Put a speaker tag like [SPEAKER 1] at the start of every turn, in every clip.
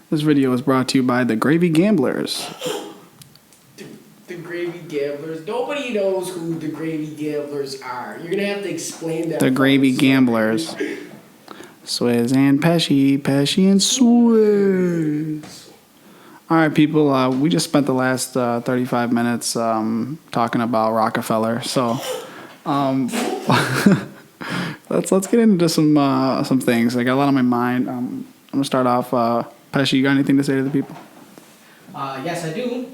[SPEAKER 1] This video is brought to you by the Gravy Gamblers.
[SPEAKER 2] The Gravy Gamblers. Nobody knows who the Gravy Gamblers are. You're gonna have to explain that.
[SPEAKER 1] The Gravy Gamblers. Swizz and Pesci, Pesci and Swizz. All right, people. We just spent the last 35 minutes talking about Rockefeller. So, let's get into some things. I got a lot on my mind. I'm gonna start off. Pesci, you got anything to say to the people?
[SPEAKER 2] Yes, I do.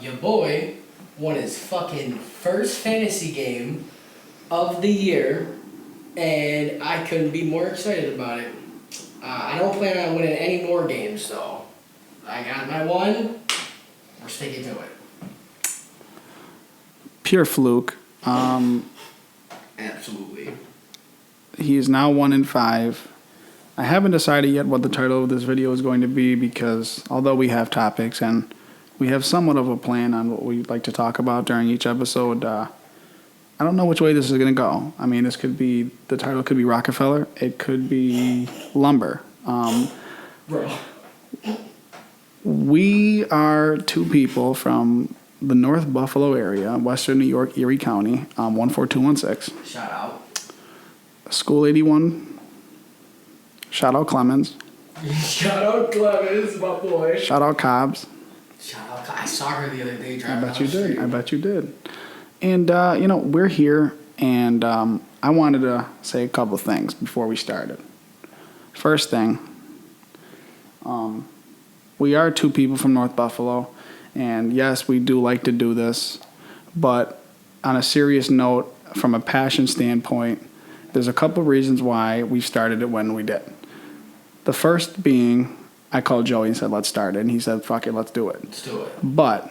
[SPEAKER 2] Your boy won his fucking first fantasy game of the year, and I couldn't be more excited about it. I don't plan on winning any more games, though. I got my one. We're sticking to it.
[SPEAKER 1] Pure fluke.
[SPEAKER 2] Absolutely.
[SPEAKER 1] He is now 1-5. I haven't decided yet what the title of this video is going to be because although we have topics and we have somewhat of a plan on what we'd like to talk about during each episode, I don't know which way this is going to go. I mean, the title could be Rockefeller. It could be lumber.
[SPEAKER 2] Bro.
[SPEAKER 1] We are two people from the North Buffalo area, Western New York, Erie County, 14216.
[SPEAKER 2] Shout out.
[SPEAKER 1] School 81. Shout out Clemens.
[SPEAKER 2] Shout out Clemens, my boy.
[SPEAKER 1] Shout out Cobbs.
[SPEAKER 2] Shout out. I saw her the other day
[SPEAKER 1] I
[SPEAKER 2] driving
[SPEAKER 1] bet you
[SPEAKER 2] down the
[SPEAKER 1] did.
[SPEAKER 2] street.
[SPEAKER 1] I bet you did. And, we're here, and I wanted to say a couple things before we started. First thing, we are two people from North Buffalo, and yes, we do like to do this, but on a serious note, from a passion standpoint, there's a couple reasons why we started it when we did. The first being, I called Joey and said, let's start it. And he said, fuck it, let's do it.
[SPEAKER 2] Let's do it.
[SPEAKER 1] But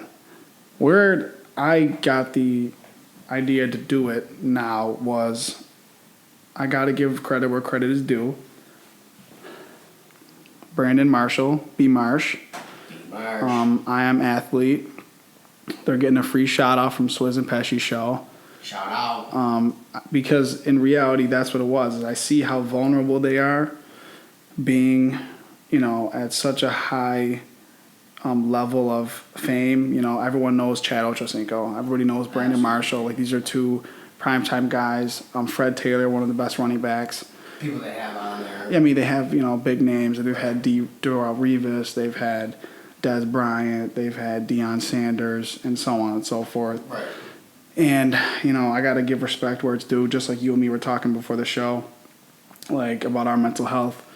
[SPEAKER 1] where I got the idea to do it now was I got to give credit where credit is due. Brandon Marshall, B. Marsh. I Am Athlete. They're getting a free shout out from Swizz and Pesci show.
[SPEAKER 2] Shout out.
[SPEAKER 1] Because in reality, that's what it was. I see how vulnerable they are being, at such a high level of fame. Everyone knows Chad Ochocinco. Everybody knows Brandon Marshall. Like, these are two primetime guys. Fred Taylor, one of the best running backs.
[SPEAKER 2] People they have on there.
[SPEAKER 1] Yeah, I mean, they have, big names. They've had Darrell Revis. They've had Des Bryant. They've had Deion Sanders, and so on and so forth.
[SPEAKER 2] Right.
[SPEAKER 1] And, I got to give respect where it's due, just like you and me were talking before the show, like, about our mental health.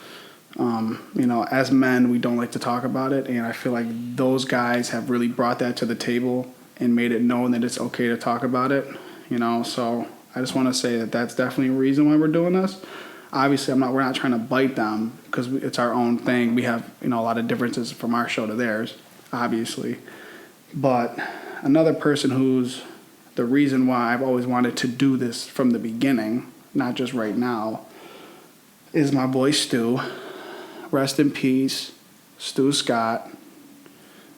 [SPEAKER 1] As men, we don't like to talk about it, and I feel like those guys have really brought that to the table and made it known that it's okay to talk about it, So I just want to say that that's definitely a reason why we're doing this. Obviously, we're not trying to bite them because it's our own thing. We have, a lot of differences from our show to theirs, obviously. But another person who's the reason why I've always wanted to do this from the beginning, not just right now, is my boy Stu. Rest in peace, Stu Scott.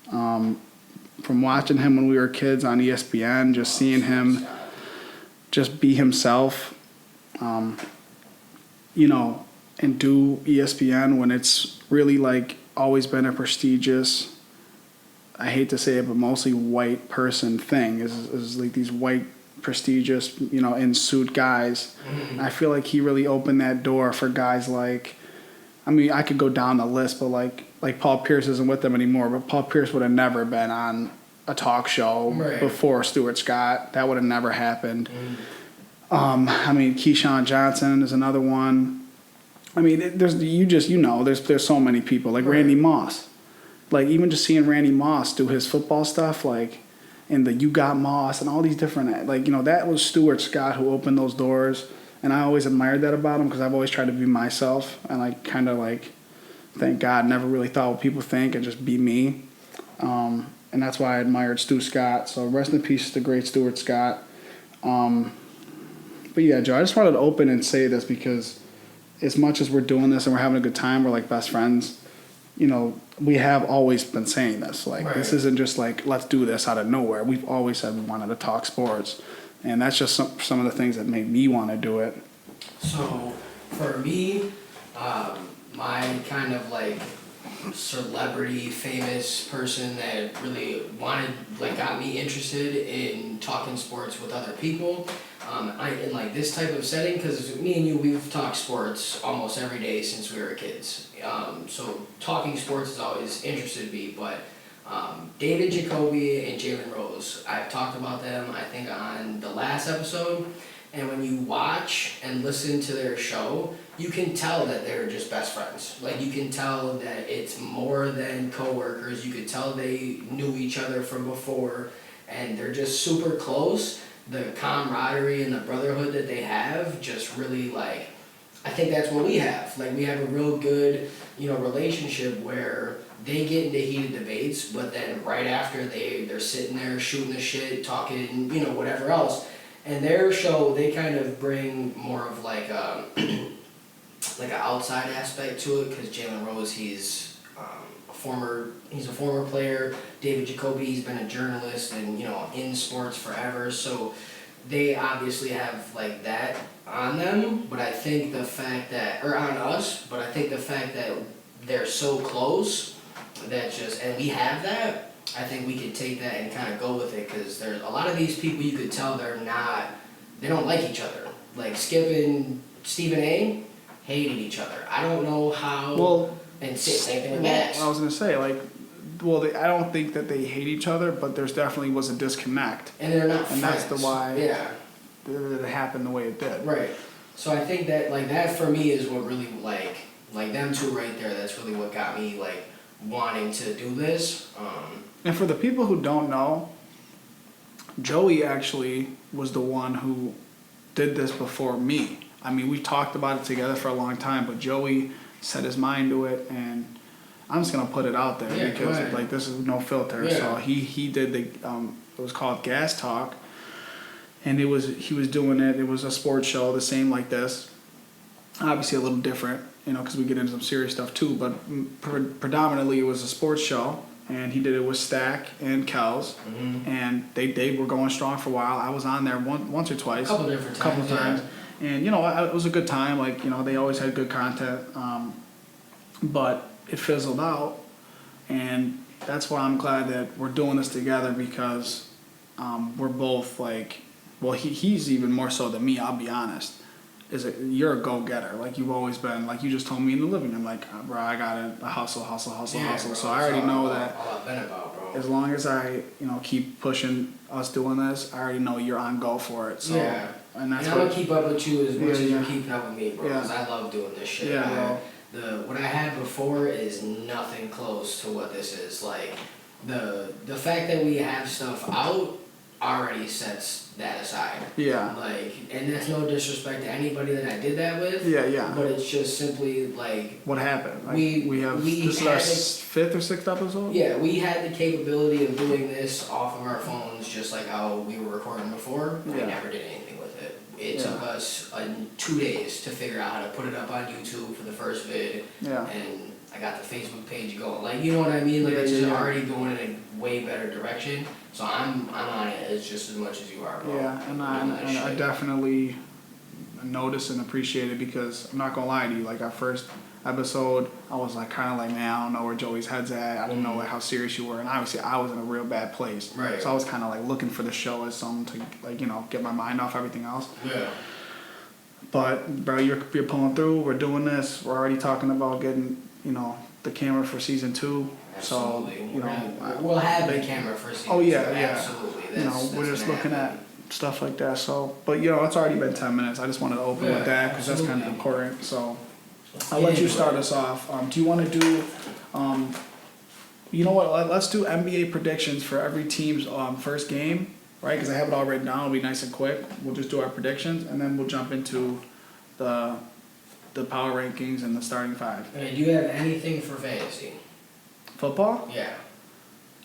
[SPEAKER 1] From watching him when we were kids on ESPN, just seeing him just be himself, and do ESPN when it's really like always been a prestigious, I hate to say it, but mostly white person thing is like these white prestigious, in suit guys. Mm-hmm. I feel like he really opened that door for guys like, I could go down the list, but like Paul Pierce isn't with them anymore, but Paul Pierce would have never been on a talk show before Stuart Scott. That would have never happened. Mm-hmm. Keyshawn Johnson is another one. There's so many people, like Randy Moss. Like, even just seeing Randy Moss do his football stuff, like, and the You Got Moss and all these different, that was Stuart Scott who opened those doors. And I always admired that about him because I've always tried to be myself and, thank God, never really thought what people think and just be me. And that's why I admired Stu Scott. So rest in peace to the great Stuart Scott. But yeah, Joe, I just wanted to open and say this because as much as we're doing this and we're having a good time, we're like best friends, we have always been saying this. This isn't just like, let's do this out of nowhere. We've always said we wanted to talk sports. And that's just some of the things that made me want to do it.
[SPEAKER 2] So, for me, my kind of celebrity, famous person that really got me interested in talking sports with other people. In like this type of setting, because me and you, we've talked sports almost every day since we were kids. So talking sports has always interested me, but David Jacoby and Jalen Rose, I've talked about them, I think, on the last episode. And when you watch and listen to their show, you can tell that they're just best friends. Like, you can tell that it's more than coworkers. You could tell they knew each other from before, and they're just super close. The camaraderie and the brotherhood that they have just really, like, I think that's what we have. Like, we have a real good, relationship where they get into heated debates, but then right after they're sitting there shooting the shit, talking, whatever else. And their show, they kind of bring more of like a an outside aspect to it, because Jalen Rose, he's a former player. David Jacoby, he's been a journalist and in sports forever. So they obviously have like that on them. But I think the fact that, or on us, but I think the fact that they're so close, and we have that. I think we could take that and kind of go with it, because there's a lot of these people you could tell they don't like each other. Like Skip and Stephen A. hated each other. I don't know how.
[SPEAKER 1] Well,
[SPEAKER 2] and same thing with Max.
[SPEAKER 1] I was gonna say I don't think that they hate each other, but there's definitely was a disconnect.
[SPEAKER 2] And they're not
[SPEAKER 1] and
[SPEAKER 2] friends.
[SPEAKER 1] that's the why.
[SPEAKER 2] Yeah.
[SPEAKER 1] It happened the way it did.
[SPEAKER 2] Right. So I think that that for me is what really like them two right there. That's really what got me wanting to do this.
[SPEAKER 1] And for the people who don't know, Joey actually was the one who did this before me. I mean, we talked about it together for a long time, but Joey set his mind to it, and I'm just gonna put it out there because this is no filter. Yeah. So he did the it was called Gas Talk, and he was doing it. It was a sports show, the same like this, obviously a little different, because we get into some serious stuff too. But predominantly it was a sports show. And he did it with Stack and Kels, and they were going strong for a while. I was on there once or twice,
[SPEAKER 2] a couple times,
[SPEAKER 1] and it was a good time. They always had good content, but it fizzled out, and that's why I'm glad that we're doing this together, because we're both he's even more so than me. I'll be honest. You're a go-getter, like you've always been. Like you just told me in the living room, bro, I gotta hustle.
[SPEAKER 2] Bro,
[SPEAKER 1] so I already know that.
[SPEAKER 2] All I've been about, bro.
[SPEAKER 1] As long as I, keep pushing us doing this, I already know you're on go for it. So,
[SPEAKER 2] yeah.
[SPEAKER 1] And I'm
[SPEAKER 2] gonna keep up with you as much as you're keeping up with me, bro. Because I love doing this shit.
[SPEAKER 1] Yeah,
[SPEAKER 2] bro. What I had before is nothing close to what this is. The fact that we have stuff out already sets that aside.
[SPEAKER 1] Yeah.
[SPEAKER 2] And that's no disrespect to anybody that I did that with.
[SPEAKER 1] Yeah.
[SPEAKER 2] But it's just simply
[SPEAKER 1] what happened?
[SPEAKER 2] This
[SPEAKER 1] is our fifth or sixth episode?
[SPEAKER 2] Yeah, we had the capability of doing this off of our phones, just like how we were recording before. We never did anything with it. It took us 2 days to figure out how to put it up on YouTube for the first vid.
[SPEAKER 1] Yeah.
[SPEAKER 2] And I got the Facebook page going. You know what I mean? It's just already going in a way better direction. So I'm on it as just as much as you are, bro.
[SPEAKER 1] Yeah, and I definitely notice and appreciate it, because I'm not gonna lie to you. Our first episode, I was man, I don't know where Joey's head's at. I didn't know how serious you were, and obviously I was in a real bad place.
[SPEAKER 2] Right.
[SPEAKER 1] So I was kind of looking for the show as something to get my mind off everything else.
[SPEAKER 2] Yeah.
[SPEAKER 1] But bro, you're pulling through. We're doing this. We're already talking about getting the camera for season 2.
[SPEAKER 2] Absolutely.
[SPEAKER 1] So
[SPEAKER 2] we'll have the camera for season 2.
[SPEAKER 1] Oh yeah,
[SPEAKER 2] Absolutely.
[SPEAKER 1] We're just looking at stuff like that. So, but it's already been 10 minutes. I just wanted to open with that because that's kind of important. So, I'll let you start us off. Do you want to do? You know what? Let's do NBA predictions for every team's first game, right? Because I have it all written down. It'll be nice and quick. We'll just do our predictions, and then we'll jump into the power rankings and the starting 5.
[SPEAKER 2] Okay, do you have anything for fantasy?
[SPEAKER 1] Football?
[SPEAKER 2] Yeah.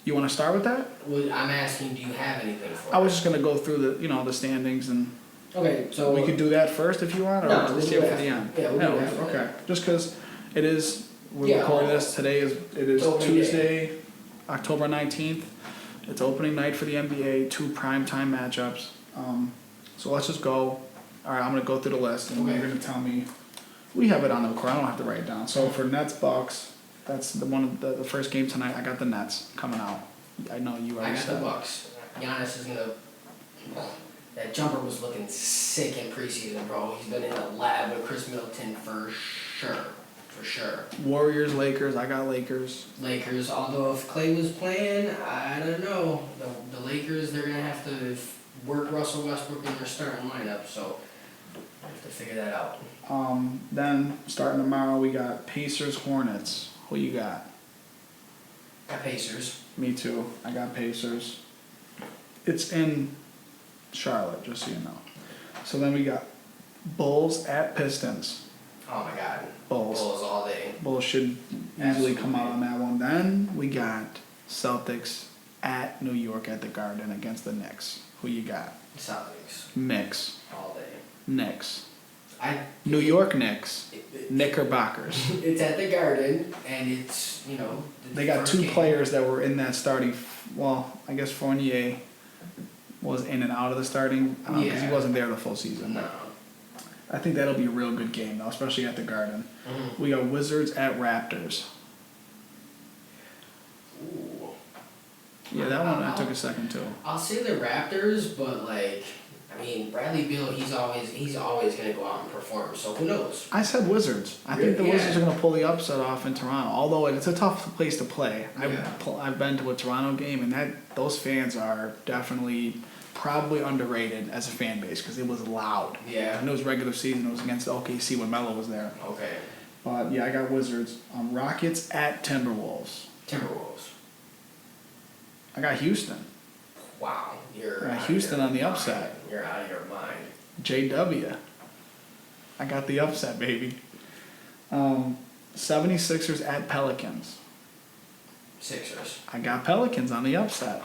[SPEAKER 1] You want to start with that?
[SPEAKER 2] Well, I'm asking, do you have anything for it?
[SPEAKER 1] I was just gonna go through the standings, and
[SPEAKER 2] okay, so
[SPEAKER 1] we could do that first if you want, or
[SPEAKER 2] no,
[SPEAKER 1] we'll save it for the end.
[SPEAKER 2] Yeah, we'll do that.
[SPEAKER 1] Okay. Just because it is, we're recording this today. It is Tuesday, October 19th. It's opening night for the NBA. 2 primetime matchups. So let's just go. All right, I'm gonna go through the list, and you're gonna tell me. We have it on the record. I don't have to write it down. So for Nets, Bucks, That's one of the first game tonight. I got the Nets coming out. I know you already
[SPEAKER 2] I got the
[SPEAKER 1] said.
[SPEAKER 2] Bucks. Giannis is gonna. That jumper was looking sick in preseason, bro. He's been in the lab with Chris Middleton for sure. For sure.
[SPEAKER 1] Warriors, Lakers. I got Lakers.
[SPEAKER 2] Lakers, although if Clay was playing, I don't know. The Lakers, they're gonna have to work Russell Westbrook in their starting lineup, so I have to figure that out.
[SPEAKER 1] Then starting tomorrow, we got Pacers, Hornets. Who you got?
[SPEAKER 2] Got Pacers.
[SPEAKER 1] Me too. I got Pacers. It's in Charlotte, just so you know. So then we got Bulls at Pistons.
[SPEAKER 2] Oh my God.
[SPEAKER 1] Bulls.
[SPEAKER 2] Bulls all day.
[SPEAKER 1] Bulls should easily come out on that one. Then we got Celtics at New York at the Garden against the Knicks. Who you got?
[SPEAKER 2] Celtics.
[SPEAKER 1] Knicks.
[SPEAKER 2] All day.
[SPEAKER 1] Knicks.
[SPEAKER 2] New
[SPEAKER 1] York Knicks. Knickerbockers.
[SPEAKER 2] It's at the Garden, and it's, you know.
[SPEAKER 1] They got two players that were in that starting. Well, I guess Fournier was in and out of the starting. I don't know, because he wasn't there the full season.
[SPEAKER 2] No.
[SPEAKER 1] I think that'll be a real good game, though, especially at the Garden.
[SPEAKER 2] Mm-hmm.
[SPEAKER 1] We got Wizards at Raptors.
[SPEAKER 2] Ooh.
[SPEAKER 1] Yeah, that one I took a second too.
[SPEAKER 2] I'll say the Raptors, but like, I mean, Bradley Beal, he's always gonna go out and perform. So who knows?
[SPEAKER 1] I said Wizards. I think the Wizards are going to pull the upset off in Toronto. Although it's a tough place to play. I've been to a Toronto game, and those fans are definitely probably underrated as a fan base because it was loud.
[SPEAKER 2] Yeah.
[SPEAKER 1] And it was regular season. It was against OKC when Melo was there.
[SPEAKER 2] Okay.
[SPEAKER 1] But yeah, I got Wizards. Rockets at Timberwolves.
[SPEAKER 2] Timberwolves.
[SPEAKER 1] I got Houston.
[SPEAKER 2] Wow. You're
[SPEAKER 1] Houston on the upset.
[SPEAKER 2] You're out of your mind.
[SPEAKER 1] JW. I got the upset, baby. 76ers at Pelicans.
[SPEAKER 2] Sixers.
[SPEAKER 1] I got Pelicans on the upset.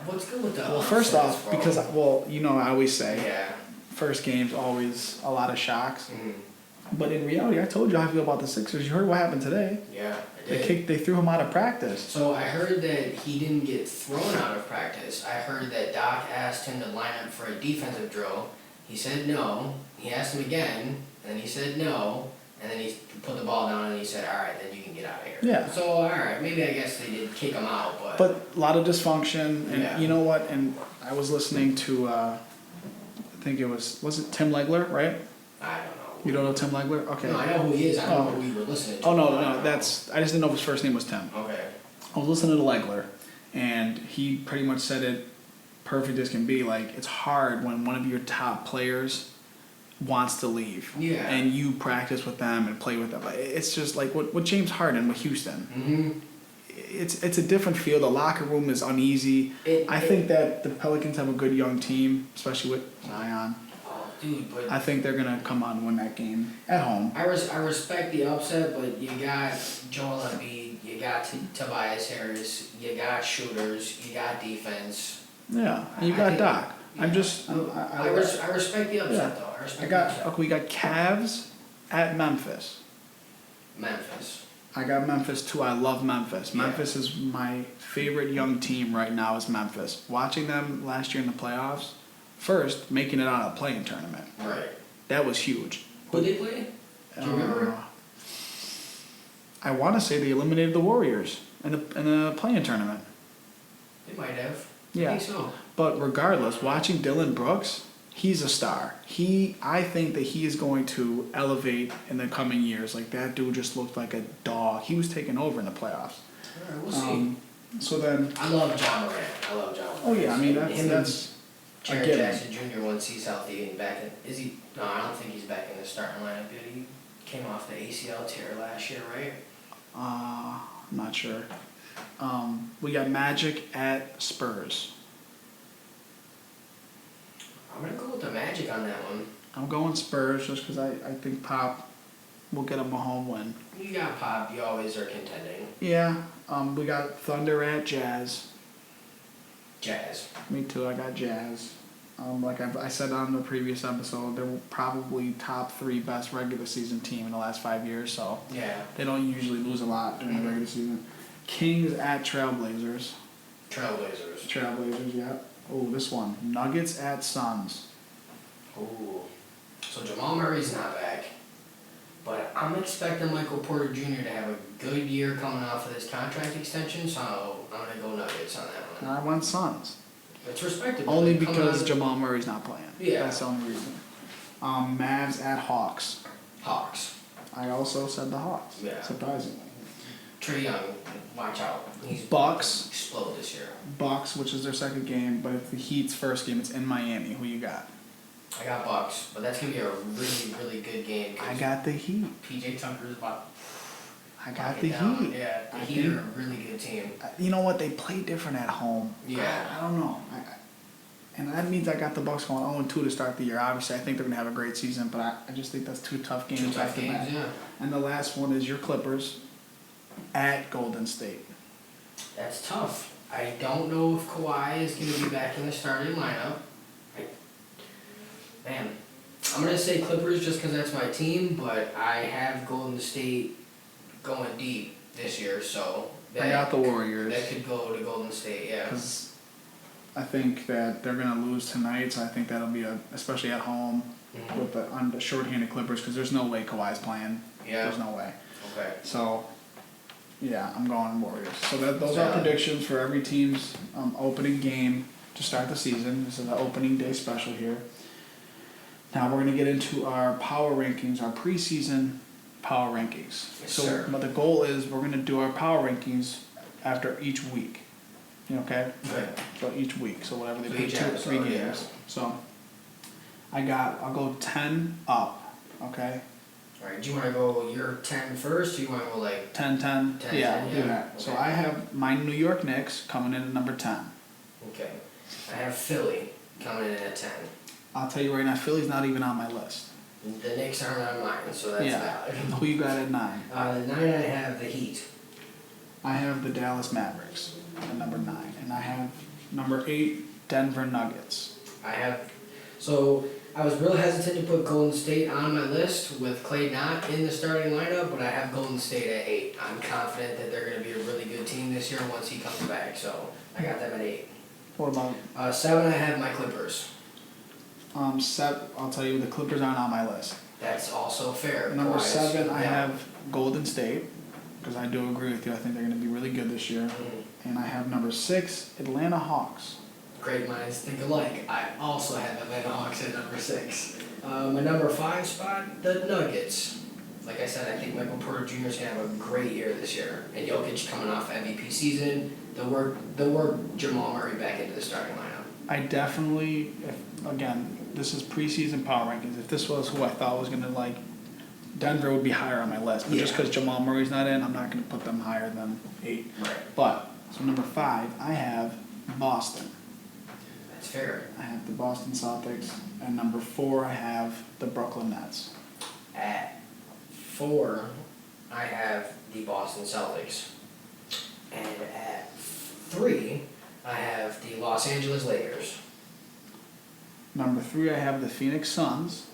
[SPEAKER 2] What's good with the
[SPEAKER 1] Well, first
[SPEAKER 2] upsets,
[SPEAKER 1] off,
[SPEAKER 2] bro?
[SPEAKER 1] because, I always say,
[SPEAKER 2] Yeah.
[SPEAKER 1] first game's always a lot of shocks.
[SPEAKER 2] Mm-hmm.
[SPEAKER 1] But in reality, I told you how I feel about the Sixers. You heard what happened today.
[SPEAKER 2] Yeah, I did.
[SPEAKER 1] They threw him out of practice.
[SPEAKER 2] So I heard that he didn't get thrown out of practice. I heard that Doc asked him to line up for a defensive drill. He said no. He asked him again, and then he said no. And then he put the ball down and he said, all right, then you can get out of here.
[SPEAKER 1] Yeah.
[SPEAKER 2] So, all right, maybe I guess they did kick him out, but...
[SPEAKER 1] But a lot of dysfunction, and
[SPEAKER 2] Yeah.
[SPEAKER 1] you know what? And I was listening to, I think it was it Tim Legler, right?
[SPEAKER 2] I don't know.
[SPEAKER 1] You don't know Tim Legler? Okay.
[SPEAKER 2] No, I know who he is. I don't know who we were listening to.
[SPEAKER 1] Oh, no, I just didn't know if his first name was Tim.
[SPEAKER 2] Okay.
[SPEAKER 1] I was listening to Legler, and he pretty much said it perfect as can be. Like, it's hard when one of your top players wants to leave.
[SPEAKER 2] Yeah.
[SPEAKER 1] And you practice with them and play with them. It's just like what James Harden with Houston.
[SPEAKER 2] Mm-hmm.
[SPEAKER 1] It's a different feel. The locker room is uneasy. I think that the Pelicans have a good young team, especially with Zion.
[SPEAKER 2] Oh, dude, but...
[SPEAKER 1] I think they're going to come on and win that game at home.
[SPEAKER 2] I respect the upset, but you got Joel Embiid, you got Tobias Harris, you got shooters, you got defense.
[SPEAKER 1] Yeah, and you got Doc.
[SPEAKER 2] Yeah.
[SPEAKER 1] I
[SPEAKER 2] respect the upset, though.
[SPEAKER 1] We got Cavs at Memphis.
[SPEAKER 2] Memphis.
[SPEAKER 1] I got Memphis too. I love Memphis.
[SPEAKER 2] Yeah.
[SPEAKER 1] Memphis is my favorite young team right now. Is Memphis. Watching them last year in the playoffs, first making it out of the play-in tournament.
[SPEAKER 2] Right.
[SPEAKER 1] That was huge.
[SPEAKER 2] Who they play? Do you remember?
[SPEAKER 1] I want to say they eliminated the Warriors in the play-in tournament.
[SPEAKER 2] They might have.
[SPEAKER 1] Yeah.
[SPEAKER 2] I think so.
[SPEAKER 1] But regardless, watching Dylan Brooks, he's a star. I think that he is going to elevate in the coming years. Like, that dude just looked like a dog. He was taking over in the playoffs.
[SPEAKER 2] All right, we'll see.
[SPEAKER 1] So then...
[SPEAKER 2] I love John Morant.
[SPEAKER 1] Oh, yeah, I mean, that's...
[SPEAKER 2] Jared Jackson Jr. once he's healthy and back in... Is he... No, I don't think he's back in the starting lineup yet. He came off the ACL tear last year, right?
[SPEAKER 1] I'm not sure. We got Magic at Spurs.
[SPEAKER 2] I'm going to go with the Magic on that one.
[SPEAKER 1] I'm going Spurs just because I think Pop will get him a home win.
[SPEAKER 2] You got Pop. You always are contending.
[SPEAKER 1] Yeah. We got Thunder at Jazz.
[SPEAKER 2] Jazz.
[SPEAKER 1] Me too. I got Jazz. Like I said on the previous episode, they're probably top 3 best regular season team in the last 5 years. So
[SPEAKER 2] Yeah.
[SPEAKER 1] they don't usually lose a lot during the regular season. Kings at Trailblazers. Trailblazers, yeah. Oh, this one. Nuggets at Suns.
[SPEAKER 2] Ooh. So Jamal Murray's not back. But I'm expecting Michael Porter Jr. to have a good year coming off of this contract extension, so I'm going to go Nuggets on that
[SPEAKER 1] And
[SPEAKER 2] one.
[SPEAKER 1] I went Suns.
[SPEAKER 2] It's respectable.
[SPEAKER 1] Only
[SPEAKER 2] Coming
[SPEAKER 1] because
[SPEAKER 2] out of-
[SPEAKER 1] Jamal Murray's not playing.
[SPEAKER 2] Yeah.
[SPEAKER 1] That's the only reason. Mavs at Hawks.
[SPEAKER 2] Hawks.
[SPEAKER 1] I also said the Hawks.
[SPEAKER 2] Yeah.
[SPEAKER 1] Surprisingly.
[SPEAKER 2] Trae Young, watch out. He's
[SPEAKER 1] Bucks.
[SPEAKER 2] explode this year.
[SPEAKER 1] Bucks, which is their second game, but it's the Heat's first game. It's in Miami. Who you got?
[SPEAKER 2] I got Bucks, but that's gonna be a really, really good game. 'Cause
[SPEAKER 1] I got the Heat.
[SPEAKER 2] PJ Tucker's about.
[SPEAKER 1] I got
[SPEAKER 2] to
[SPEAKER 1] the
[SPEAKER 2] knock it down.
[SPEAKER 1] Heat.
[SPEAKER 2] Yeah, the
[SPEAKER 1] I
[SPEAKER 2] Heat
[SPEAKER 1] think-
[SPEAKER 2] are a really good team.
[SPEAKER 1] You know what? They play different at home.
[SPEAKER 2] Yeah.
[SPEAKER 1] I don't know. And that means I got the Bucks going 0-2 to start the year. Obviously, I think they're gonna have a great season, but I just think that's two tough games
[SPEAKER 2] Two tough
[SPEAKER 1] back to
[SPEAKER 2] games,
[SPEAKER 1] back.
[SPEAKER 2] yeah.
[SPEAKER 1] And the last one is your Clippers at Golden State.
[SPEAKER 2] That's tough. I don't know if Kawhi is going to be back in the starting lineup. Man, I'm going to say Clippers just because that's my team, but I have Golden State going deep this year, so
[SPEAKER 1] I got the Warriors.
[SPEAKER 2] that could go to Golden State, yeah.
[SPEAKER 1] Because I think that they're going to lose tonight, so I think that'll be especially at home
[SPEAKER 2] Mhm.
[SPEAKER 1] with the shorthanded Clippers, because there's no way Kawhi's playing.
[SPEAKER 2] Yeah.
[SPEAKER 1] There's no way.
[SPEAKER 2] Okay.
[SPEAKER 1] So, yeah, I'm going Warriors. So those are
[SPEAKER 2] Solid.
[SPEAKER 1] predictions for every team's opening game to start the season. This is the opening day special here. Now we're going to get into our power rankings, our preseason power rankings.
[SPEAKER 2] Yes,
[SPEAKER 1] So,
[SPEAKER 2] sir.
[SPEAKER 1] but the goal is we're going to do our power rankings after each week. Okay?
[SPEAKER 2] Okay.
[SPEAKER 1] So each week. So whatever they
[SPEAKER 2] So
[SPEAKER 1] put
[SPEAKER 2] each
[SPEAKER 1] 2 or 3
[SPEAKER 2] episode, yeah.
[SPEAKER 1] games. So I'll go 10 up. Okay?
[SPEAKER 2] Alright, do you want to go your 10 first, or you want to go like
[SPEAKER 1] 10, 10.
[SPEAKER 2] 10,
[SPEAKER 1] Yeah,
[SPEAKER 2] 10,
[SPEAKER 1] we'll
[SPEAKER 2] yeah.
[SPEAKER 1] do that. So
[SPEAKER 2] Okay.
[SPEAKER 1] I have my New York Knicks coming in at number 10.
[SPEAKER 2] Okay. I have Philly coming in at 10.
[SPEAKER 1] I'll tell you right now, Philly's not even on my list.
[SPEAKER 2] The Knicks aren't on mine, so that's valid.
[SPEAKER 1] Who you got at 9?
[SPEAKER 2] The 9 I have the Heat.
[SPEAKER 1] I have the Dallas Mavericks at number 9. And I have number 8, Denver Nuggets.
[SPEAKER 2] So I was real hesitant to put Golden State on my list with Klay not in the starting lineup, but I have Golden State at 8. I'm confident that they're going to be a really good team this year once he comes back, so I got them at 8.
[SPEAKER 1] What about
[SPEAKER 2] 7 I have my Clippers.
[SPEAKER 1] I'll tell you, the Clippers aren't on my list.
[SPEAKER 2] That's also fair.
[SPEAKER 1] Number
[SPEAKER 2] Kawhi's-
[SPEAKER 1] 7, I
[SPEAKER 2] yeah.
[SPEAKER 1] have Golden State, because I do agree with you. I think they're going to be really good this year.
[SPEAKER 2] Mhm.
[SPEAKER 1] And I have number 6, Atlanta Hawks.
[SPEAKER 2] Great minds think alike. I also have Atlanta Hawks at number 6. My number 5 spot, the Nuggets. Like I said, I think Michael Porter Jr. is going to have a great year this year. And Jokic coming off MVP season. They'll work Jamal Murray back into the starting lineup.
[SPEAKER 1] I definitely, again, this is preseason power rankings. If this was who I thought was going to, Denver would be higher on my list. But just
[SPEAKER 2] Yeah.
[SPEAKER 1] because Jamal Murray's not in, I'm not going to put them higher than 8.
[SPEAKER 2] Right.
[SPEAKER 1] But, so number 5, I have Boston.
[SPEAKER 2] That's fair.
[SPEAKER 1] I have the Boston Celtics. And number 4, I have the Brooklyn Nets.
[SPEAKER 2] At 4, I have the Boston Celtics. And at 3, I have the Los Angeles Lakers.
[SPEAKER 1] Number 3, I have the Phoenix Suns.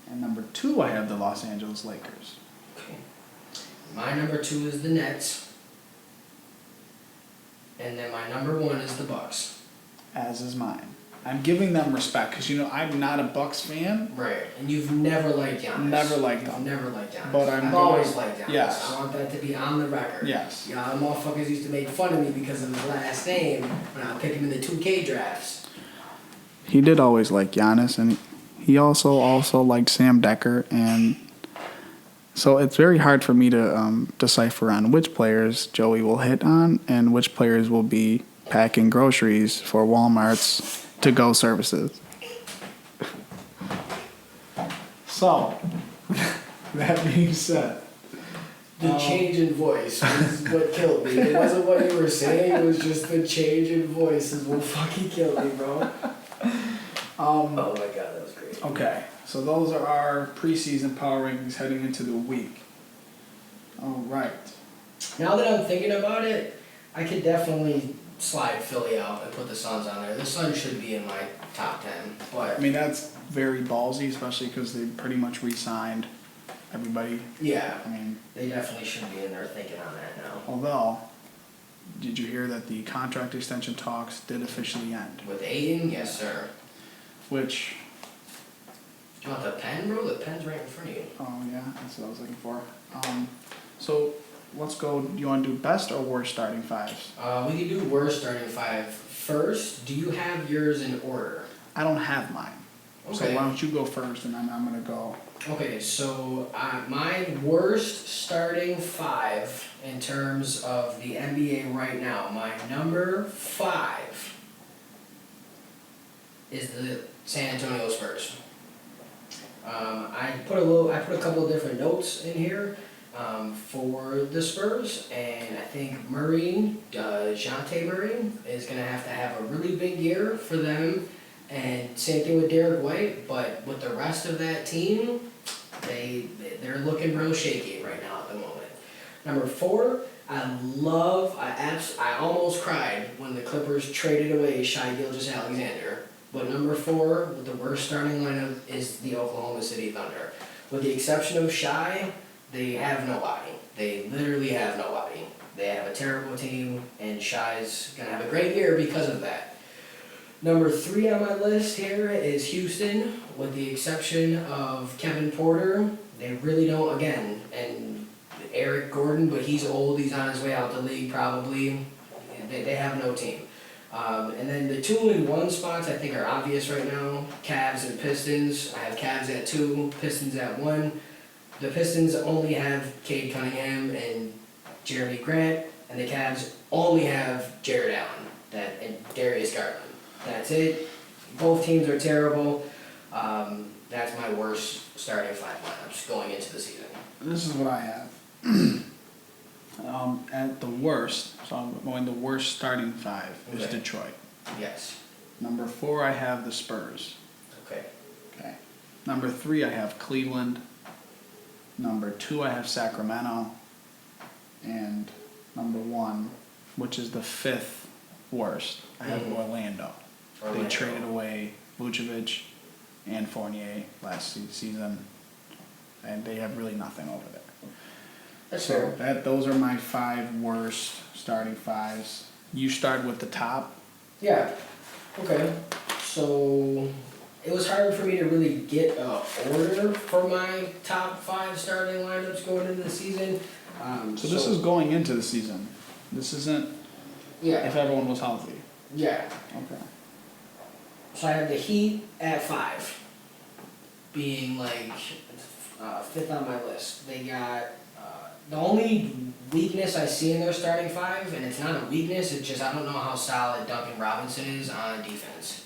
[SPEAKER 1] And number 2, I have the Los Angeles Lakers.
[SPEAKER 2] Okay. My number 2 is the Nets. And then my number 1 is the Bucks.
[SPEAKER 1] As is mine. I'm giving them respect because, I'm not a Bucks fan.
[SPEAKER 2] Right. And you've never liked Giannis.
[SPEAKER 1] Never liked
[SPEAKER 2] You've
[SPEAKER 1] him.
[SPEAKER 2] never liked Giannis.
[SPEAKER 1] But I'm
[SPEAKER 2] I've
[SPEAKER 1] gonna-
[SPEAKER 2] always liked Giannis.
[SPEAKER 1] Yes.
[SPEAKER 2] I want that to be on the record.
[SPEAKER 1] Yes.
[SPEAKER 2] Yeah, motherfuckers used to make fun of me because of his last name when I would pick him in the 2K drafts.
[SPEAKER 1] He did always like Giannis, and he also liked Sam Decker, and so it's very hard for me to decipher on which players Joey will hit on and which players will be packing groceries for Walmart's to-go services. So, that being said,
[SPEAKER 2] The change in voice was what killed me. It wasn't what you were saying, it was just the change in voice is what fucking killed me, bro. Oh my god, that was great.
[SPEAKER 1] okay, so those are our preseason power rankings heading into the week. All right.
[SPEAKER 2] Now that I'm thinking about it, I could definitely slide Philly out and put the Suns on there. The Suns should be in my top 10, but
[SPEAKER 1] I mean, that's very ballsy, especially because they pretty much re-signed everybody.
[SPEAKER 2] yeah,
[SPEAKER 1] I mean,
[SPEAKER 2] they definitely should be in there thinking on that now.
[SPEAKER 1] although, did you hear that the contract extension talks did officially end?
[SPEAKER 2] With Aiden, yes sir.
[SPEAKER 1] Which,
[SPEAKER 2] you want the pen, bro? The pen's right in front of you.
[SPEAKER 1] Oh, yeah, that's what I was looking for. So let's go. Do you want to do best or worst starting fives?
[SPEAKER 2] We can do worst starting five first. Do you have yours in order?
[SPEAKER 1] I don't have mine. So
[SPEAKER 2] Okay.
[SPEAKER 1] why don't you go first, and then I'm going to go.
[SPEAKER 2] Okay, so my worst starting five in terms of the NBA right now, my number 5 is the San Antonio Spurs. I put a couple of different notes in here for the Spurs, and I think DeJounte Murray is gonna have a really big year for them, and same thing with Derek White. But with the rest of that team, they're looking real shaky right now at the moment. Number 4, I almost cried when the Clippers traded away Shai Gilgeous-Alexander. But number 4, with the worst starting lineup, is the Oklahoma City Thunder. With the exception of Shai, they have nobody. They literally have nobody. They have a terrible team, and Shai's gonna have a great year because of that. Number 3 on my list here is Houston, with the exception of Kevin Porter. They really don't, again, and Eric Gordon, but he's old, he's on his way out the league probably. They have no team. And then the 2 and 1 spots I think are obvious right now. Cavs and Pistons. I have Cavs at 2, Pistons at 1. The Pistons only have Cade Cunningham and Jeremy Grant, and the Cavs only have Jared Allen and Darius Garland. That's it. Both teams are terrible. That's my worst starting 5 lineups going into the season.
[SPEAKER 1] This is what I have. At the worst, so I'm going the worst starting 5 is
[SPEAKER 2] Okay.
[SPEAKER 1] Detroit.
[SPEAKER 2] Yes.
[SPEAKER 1] Number 4, I have the Spurs.
[SPEAKER 2] Okay.
[SPEAKER 1] Okay. Number 3, I have Cleveland. Number 2, I have Sacramento. And number 1, which is the 5th worst, I have Orlando. They traded away Vucevic and Fournier last season, and they have really nothing over there.
[SPEAKER 2] That's
[SPEAKER 1] So
[SPEAKER 2] fair.
[SPEAKER 1] those are my 5 worst starting 5s. You start with the top.
[SPEAKER 2] Yeah. Okay. So it was hard for me to really get an order for my top 5 starting lineups going into the season.
[SPEAKER 1] So this is going into the season. This isn't
[SPEAKER 2] yeah.
[SPEAKER 1] if everyone was healthy.
[SPEAKER 2] Yeah.
[SPEAKER 1] Okay.
[SPEAKER 2] So I have the Heat at 5, being like 5th on my list. They got the only weakness I see in their starting 5, and it's not a weakness. It's just I don't know how solid Duncan Robinson is on defense.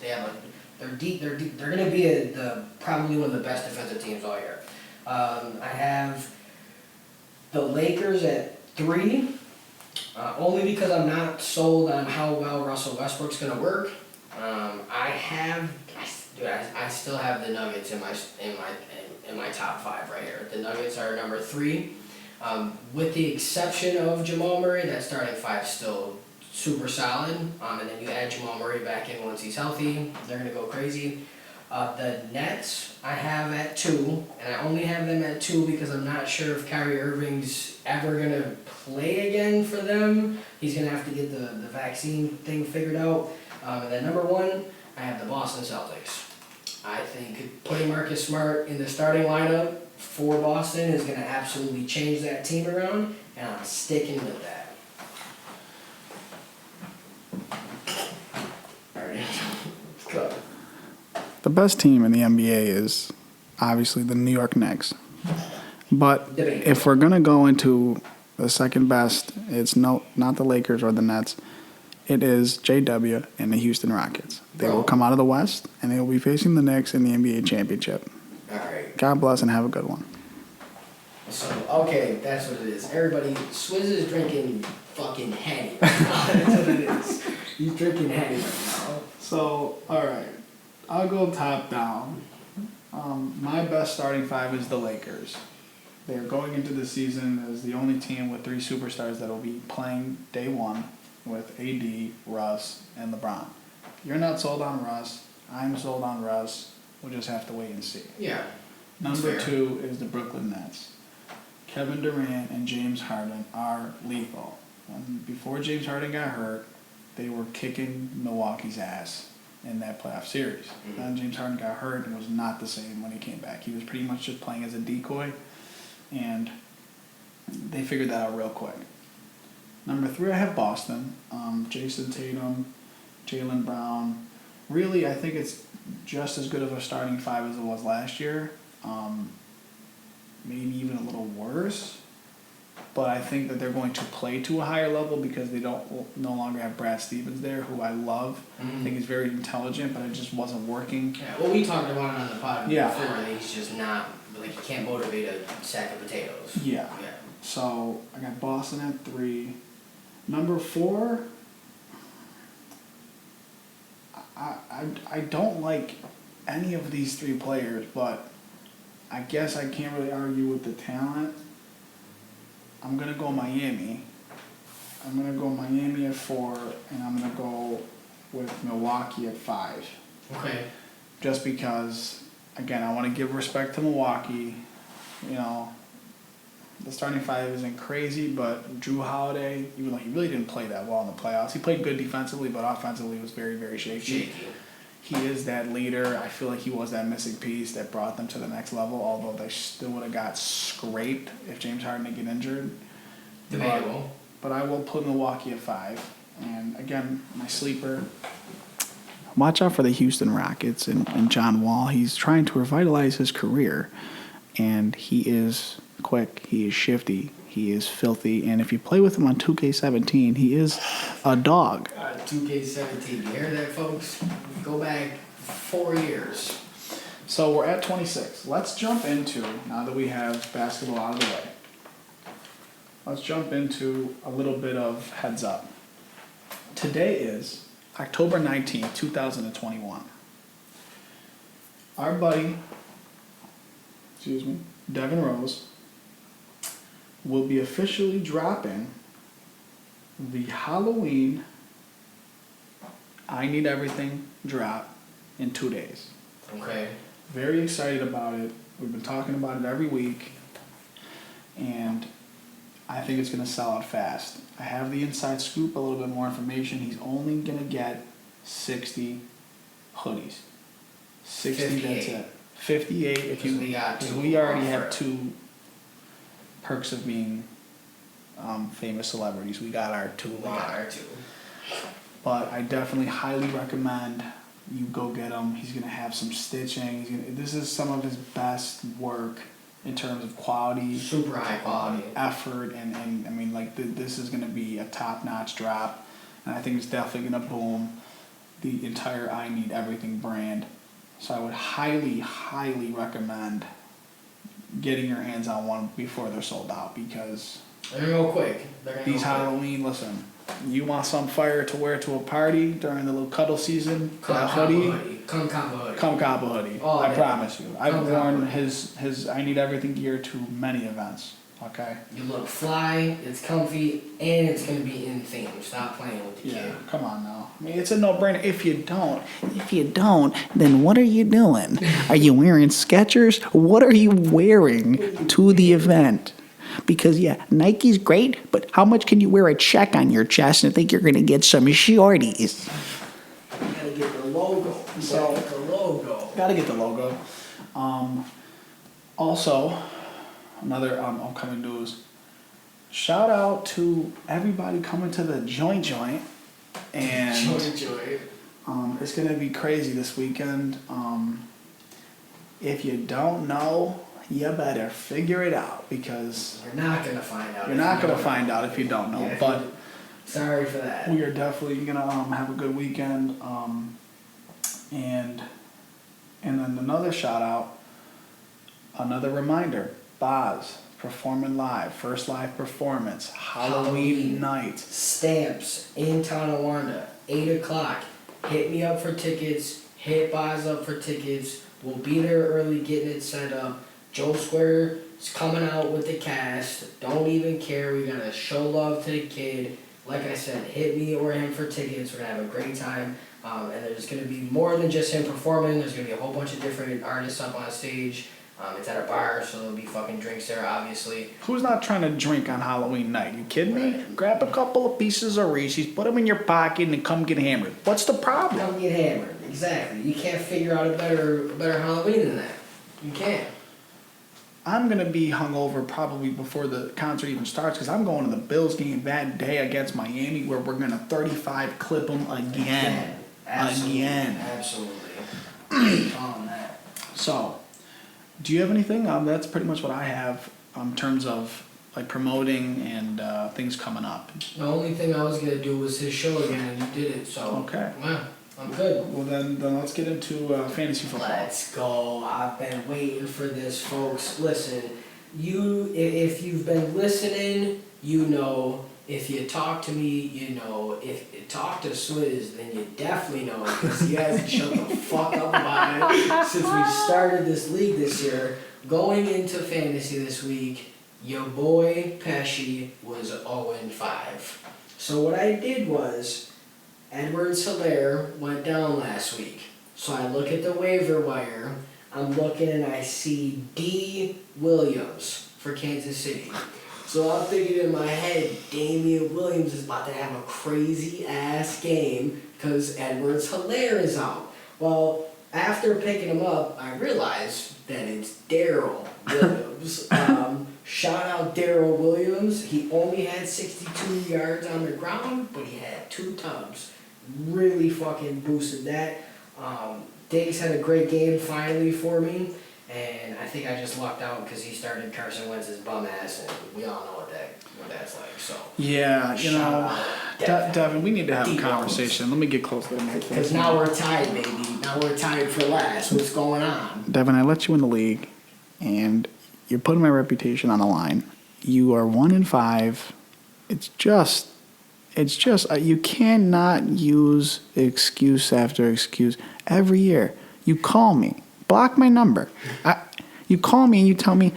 [SPEAKER 2] They're deep. They're going to be probably one of the best defensive teams all year. I have the Lakers at 3, only because I'm not sold on how well Russell Westbrook's going to work. I still have the Nuggets in my top 5 right here. The Nuggets are number 3. With the exception of Jamal Murray, that starting 5 is still super solid. And then you add Jamal Murray back in once he's healthy, they're gonna go crazy. The Nets I have at 2, and I only have them at 2 because I'm not sure if Kyrie Irving's ever gonna play again for them. He's gonna have to get the vaccine thing figured out. And then number 1, I have the Boston Celtics. I think putting Marcus Smart in the starting lineup for Boston is going to absolutely change that team around, and I'm sticking with that. Alright, let's go.
[SPEAKER 1] The best team in the NBA is obviously the New York Knicks. But
[SPEAKER 2] Debate.
[SPEAKER 1] if we're going to go into the second best, it's not the Lakers or the Nets. It is JW and the Houston Rockets. They will come out of the West, and they will be facing the Knicks in the NBA championship.
[SPEAKER 2] Alright,
[SPEAKER 1] God bless and have a good one.
[SPEAKER 2] so, okay, that's what it is. Everybody, Swizz is drinking fucking Henny right now. That's what it is. He's drinking Henny right now.
[SPEAKER 1] So, all right. I'll go top down. My best starting 5 is the Lakers. They're going into the season as the only team with 3 superstars that will be playing day 1 with AD, Russ, and LeBron. You're not sold on Russ. I'm sold on Russ. We'll just have to wait and see.
[SPEAKER 2] Yeah.
[SPEAKER 1] Number
[SPEAKER 2] fair.
[SPEAKER 1] 2 is the Brooklyn Nets. Kevin Durant and James Harden are lethal. Before James Harden got hurt, they were kicking Milwaukee's ass. in that playoff series. Then James Harden got hurt and was not the same when he came back. He was pretty much just playing as a decoy, and they figured that out real quick. Number 3, I have Boston. Jason Tatum, Jaylen Brown. Really, I think it's just as good of a starting 5 as it was last year. Maybe even a little worse. But I think that they're going to play to a higher level because they no longer have Brad Stevens there, who I love. I think he's very intelligent, but it just wasn't working.
[SPEAKER 2] Yeah, well, we talked about it on the pod
[SPEAKER 1] Yeah.
[SPEAKER 2] before, and he's just not, like, he can't motivate a sack of potatoes.
[SPEAKER 1] Yeah. So I got Boston at 3. Number 4, I don't like any of these 3 players, but I guess I can't really argue with the talent. I'm going to go Miami. I'm going to go Miami at 4, and I'm going to go with Milwaukee at 5.
[SPEAKER 2] Okay.
[SPEAKER 1] Just because, again, I want to give respect to Milwaukee. You know, the starting 5 isn't crazy, but Drew Holiday, even though he really didn't play that well in the playoffs, he played good defensively, but offensively he was very, very shaky. He is that leader. I feel like he was that missing piece that brought them to the next level, although they still would have got scraped if James Harden didn't get injured.
[SPEAKER 2] Debatable.
[SPEAKER 1] But I will put Milwaukee at 5. And again, my sleeper. Watch out for the Houston Rockets and John Wall. He's trying to revitalize his career, and he is quick, he is shifty, he is filthy, and if you play with him on 2K17, he is a dog.
[SPEAKER 2] 2K17, you hear that, folks? Go back 4 years.
[SPEAKER 1] So we're at 26. Let's jump into, now that we have basketball out of the way, let's jump into a little bit of heads up. Today is October 19th, 2021. Our buddy, Devin Rose, will be officially dropping the Halloween I Need Everything drop in 2 days.
[SPEAKER 2] Okay.
[SPEAKER 1] Very excited about it. We've been talking about it every week, and I think it's going to sell out fast. I have the inside scoop, a little bit more information. He's only going to get 60 hoodies. 60,
[SPEAKER 2] 58.
[SPEAKER 1] that's it. 58 if you, because we already have 2 perks of being famous celebrities. We got our 2. But I definitely highly recommend you go get him. He's going to have some stitching. This is some of his best work in terms of quality.
[SPEAKER 2] Super high quality.
[SPEAKER 1] Effort, and I mean, like, this is going to be a top-notch drop. And I think it's definitely going to boom the entire I Need Everything brand. So I would highly, highly recommend getting your hands on one before they're sold out, because
[SPEAKER 2] they're going to go quick.
[SPEAKER 1] These Halloween, listen, you want some fire to wear to a party during the little cuddle season?
[SPEAKER 2] Come combo hoodie. Oh,
[SPEAKER 1] I promise you. I've worn his I Need Everything gear to many events. Okay?
[SPEAKER 2] You look fly, it's comfy, and it's going to be in theme. Stop playing with the kid.
[SPEAKER 1] Come on now. I mean, it's a no-brainer. If you don't, then what are you doing? Are you wearing Skechers? What are you wearing to the event? Because, yeah, Nike's great, but how much can you wear a check on your chest and think you're going to get some shorties?
[SPEAKER 2] You gotta get the logo.
[SPEAKER 1] Gotta get the logo. Also, another upcoming news. Shout out to everybody coming to the Joint. And it's going to be crazy this weekend. If you don't know, you better figure it out, because
[SPEAKER 2] you're not going to find out.
[SPEAKER 1] You're not going to find out if you don't know. But
[SPEAKER 2] sorry for that.
[SPEAKER 1] We are definitely going to have a good weekend. And then another shout out, another reminder, Boz performing live, first live performance, Halloween night.
[SPEAKER 2] Stamps in Tonawanda, 8 o'clock. Hit me up for tickets. Hit Boz up for tickets. We'll be there early getting it set up. Joe Square is coming out with the cast. Don't even care. We're going to show love to the kid. Like I said, hit me or him for tickets. We're going to have a great time. And there's going to be more than just him performing. There's going to be a whole bunch of different artists up on stage. It's at a bar, so there'll be fucking drinks there, obviously.
[SPEAKER 1] Who's not trying to drink on Halloween night? You kidding me? Grab a couple of pieces of Reese's, put them in your pocket, and come get hammered. What's the problem?
[SPEAKER 2] Come get hammered. Exactly. You can't figure out a better Halloween than that. You can't.
[SPEAKER 1] I'm going to be hungover probably before the concert even starts because I'm going to the Bills game that day against Miami where we're going to 35 clip them again.
[SPEAKER 2] Absolutely.
[SPEAKER 1] Again.
[SPEAKER 2] Absolutely. On that.
[SPEAKER 1] So, do you have anything? That's pretty much what I have in terms of like promoting and things coming up.
[SPEAKER 2] The only thing I was going to do was his show again, and you did it, so.
[SPEAKER 1] Okay.
[SPEAKER 2] Yeah, I'm good.
[SPEAKER 1] Well, then let's get into fantasy football.
[SPEAKER 2] Let's go. I've been waiting for this, folks. Listen, if you've been listening, you know. If you talk to me, you know. If you talk to Swizz, then you definitely know, because he hasn't shut the fuck up about it since we started this league this year. Going into fantasy this week, your boy Pesci was 0-5. So what I did was, Edwards-Helaire went down last week. So I look at the waiver wire, I'm looking and I see D. Williams for Kansas City. So I'm thinking in my head, Damian Williams is about to have a crazy ass game because Edwards-Helaire is out. Well, after picking him up, I realized that it's Darrell Williams. Shout out Darrell Williams. He only had 62 yards on the ground, but he had 2 tubs. Really fucking boosted that. Diggs had a great game finally for me, and I think I just lucked out because he started Carson Wentz's bum ass, and we all know what that's like. So
[SPEAKER 1] yeah, you know, Devin, we need to have a conversation. Let me get close to the mic.
[SPEAKER 2] Because now we're tied, baby. Now we're tied for last. What's going on?
[SPEAKER 1] Devin, I let you in the league, and you're putting my reputation on the line. You are 1-5. It's just you cannot use excuse after excuse every year. You call me, block my number. You call me and you tell me,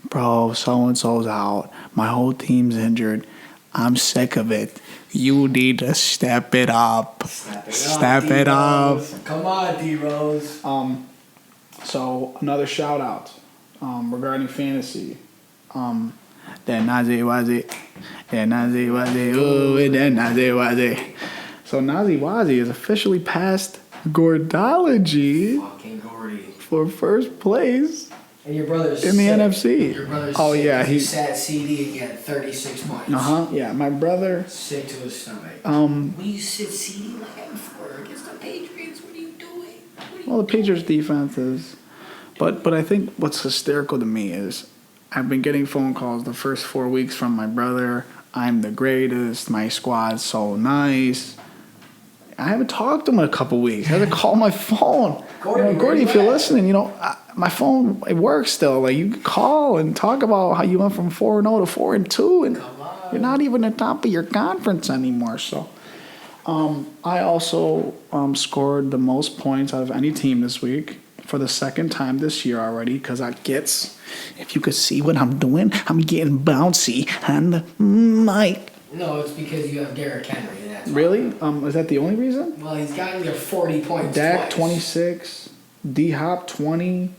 [SPEAKER 1] bro, so and so's out. My whole team's injured. I'm sick of it. You need to step it up. Step it up.
[SPEAKER 2] Come on, D-Rose.
[SPEAKER 1] So another shout out regarding fantasy. That Nazi Wazi. That Nazi Wazi. Ooh, that Nazi Wazi. So Nazi Wazi is officially passed Gordology
[SPEAKER 2] Fucking Gordy.
[SPEAKER 1] for first place
[SPEAKER 2] And your brother's
[SPEAKER 1] in the
[SPEAKER 2] sick.
[SPEAKER 1] NFC.
[SPEAKER 2] Your brother's
[SPEAKER 1] Oh
[SPEAKER 2] sick.
[SPEAKER 1] yeah,
[SPEAKER 2] He sat CD and got 36 points.
[SPEAKER 1] Yeah, my brother.
[SPEAKER 2] Sick to his stomach. We sit CD like for against the Patriots. What are you doing?
[SPEAKER 1] Well, the Patriots defense is, but I think what's hysterical to me is I've been getting phone calls the first 4 weeks from my brother. I'm the greatest. My squad's so nice. I haven't talked to him in a couple weeks. I had to call my phone. Gordy, if you're listening, my phone, it works still. Like, you can call and talk about how you went from 4-0 to 4-2, and you're not even at the top of your conference anymore. So, I also scored the most points out of any team this week for the second time this year already, because if you could see what I'm doing, I'm getting bouncy on the mic.
[SPEAKER 2] No, it's because you have Derrick Henry. That's why.
[SPEAKER 1] Really? Is that the only reason?
[SPEAKER 2] Well, he's gotten you 40 points.
[SPEAKER 1] Dak
[SPEAKER 2] twice.
[SPEAKER 1] 26, D-Hop 20,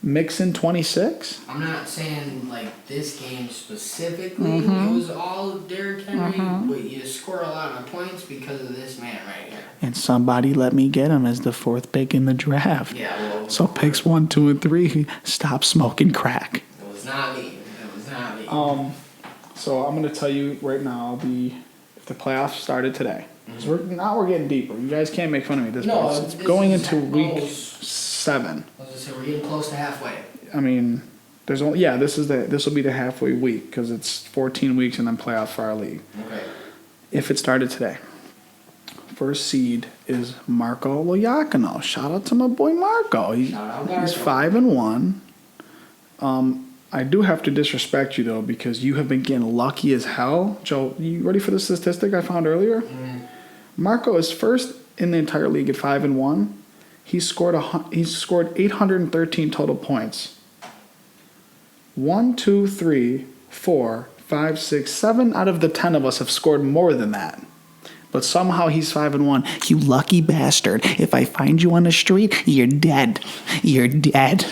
[SPEAKER 1] Mixon 26.
[SPEAKER 2] I'm not saying like this game specifically. It was all Derrick Henry, but you score a lot of points because of this man right here.
[SPEAKER 1] And somebody let me get him as the 4th pick in the draft.
[SPEAKER 2] Yeah, well.
[SPEAKER 1] So picks 1, 2, and 3, stop smoking crack.
[SPEAKER 2] It was not me. It was not me.
[SPEAKER 1] So I'm going to tell you right now, if the playoffs started today. So we're getting deeper. You guys can't make fun of me at this point. It's going into week 7.
[SPEAKER 2] I was gonna say we're getting close to halfway.
[SPEAKER 1] I mean, this will be the halfway week because it's 14 weeks and then playoffs for our league.
[SPEAKER 2] Okay.
[SPEAKER 1] If it started today, first seed is Marco Loiacono. Shout out to my boy Marco. He's 5-1. I do have to disrespect you though because you have been getting lucky as hell. Joe, you ready for the statistic I found earlier? Marco is first in the entire league at 5-1. He's scored 813 total points. 1, 2, 3, 4, 5, 6, 7 out of the 10 of us have scored more than that. But somehow he's 5-1. You lucky bastard. If I find you on the street, you're dead. You're dead.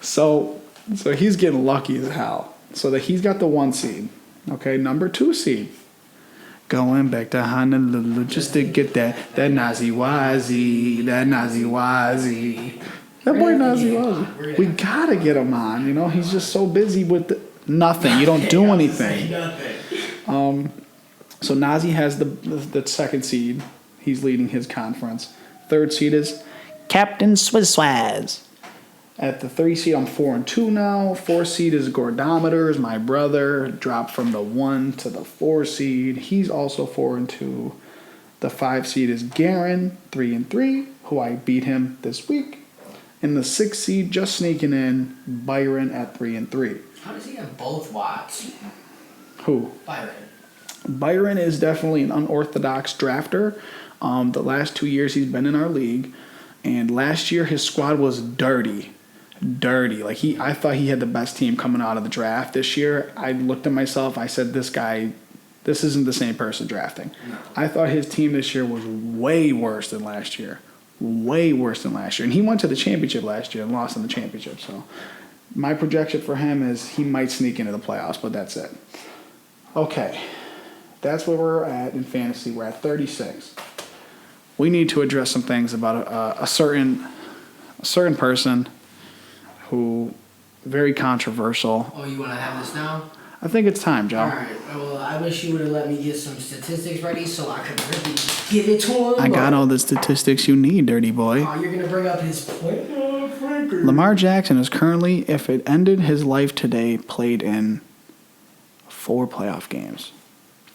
[SPEAKER 1] So he's getting lucky as hell. So that he's got the 1 seed. Okay, number 2 seed. Going back to Honolulu just to get that Nazi Wazzy. That Nazi Wazzy. That boy Nazi Wazzy. We gotta get him on. You know, he's just so busy with nothing. You don't do anything. So Nazi has the second seed. He's leading his conference. Third seed is Captain Swizz. At the 3 seed, I'm 4-2 now. 4 seed is Gordometers, my brother, dropped from the 1 to the 4 seed. He's also 4-2. The 5 seed is Garen, 3-3, who I beat him this week. And the 6 seed, just sneaking in, Byron at 3-3.
[SPEAKER 2] How does he have both Watts?
[SPEAKER 1] Who? Byron is definitely an unorthodox drafter. The last 2 years he's been in our league, and last year his squad was dirty. Like I thought he had the best team coming out of the draft. This year, I looked at myself. I said, this isn't the same person drafting.
[SPEAKER 2] No.
[SPEAKER 1] I thought his team this year was way worse than last year. And he went to the championship last year and lost in the championship. So my projection for him is he might sneak into the playoffs, but that's it. Okay, that's where we're at in fantasy. We're at 36. We need to address some things about a certain person who very controversial.
[SPEAKER 2] Oh, you want to have this now?
[SPEAKER 1] I think it's time, Joe.
[SPEAKER 2] All right. Well, I wish you would have let me get some statistics ready so I could really give it to him.
[SPEAKER 1] I got all the statistics you need, dirty boy.
[SPEAKER 2] Oh, you're going to bring up his point? Oh, Franker.
[SPEAKER 1] Lamar Jackson is currently, if it ended his life today, played in 4 playoff games.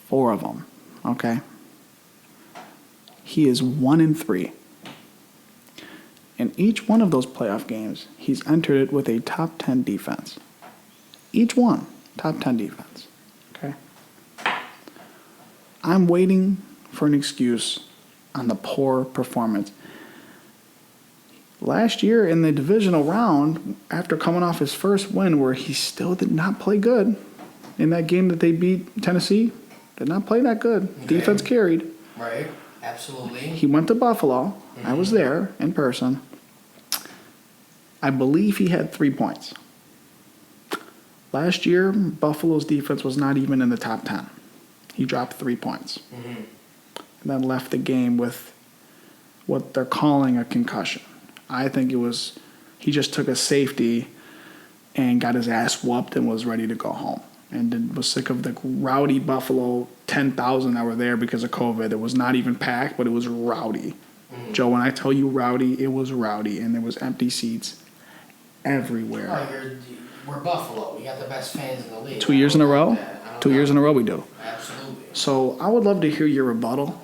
[SPEAKER 1] 4 of them. Okay? He is 1-3. In each one of those playoff games, he's entered it with a top 10 defense. Each one, top 10 defense. Okay? I'm waiting for an excuse on the poor performance. Last year in the divisional round, after coming off his first win where he still did not play good, in that game that they beat Tennessee, did not play that good. Okay. Defense carried.
[SPEAKER 2] Right, absolutely.
[SPEAKER 1] He went to Buffalo. Mm-hmm. I was there in person. I believe he had 3 points. Last year, Buffalo's defense was not even in the top 10. He dropped 3 points. Mm-hmm. And then left the game with what they're calling a concussion. I think it was he just took a safety and got his ass whooped and was ready to go home. And was sick of the rowdy Buffalo 10,000 that were there because of COVID. It was not even packed, but it was rowdy. Mm-hmm. Joe, when I tell you rowdy, it was rowdy. And there was empty seats everywhere.
[SPEAKER 2] Oh, we're Buffalo. We got the best fans in the league.
[SPEAKER 1] 2 years in a row? 2 years in a row we do.
[SPEAKER 2] Absolutely.
[SPEAKER 1] So I would love to hear your rebuttal.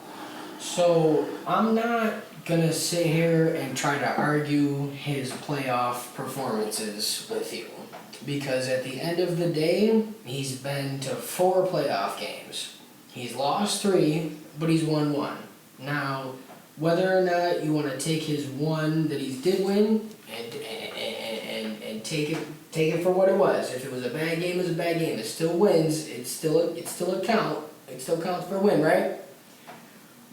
[SPEAKER 2] So I'm not going to sit here and try to argue his playoff performances with you. Because at the end of the day, he's been to 4 playoff games. He's lost 3, but he's won 1. Now, whether or not you want to take his 1 that he did win and take it for what it was. If it was a bad game, it was a bad game. It still wins. It's still a count. It still counts for a win, right?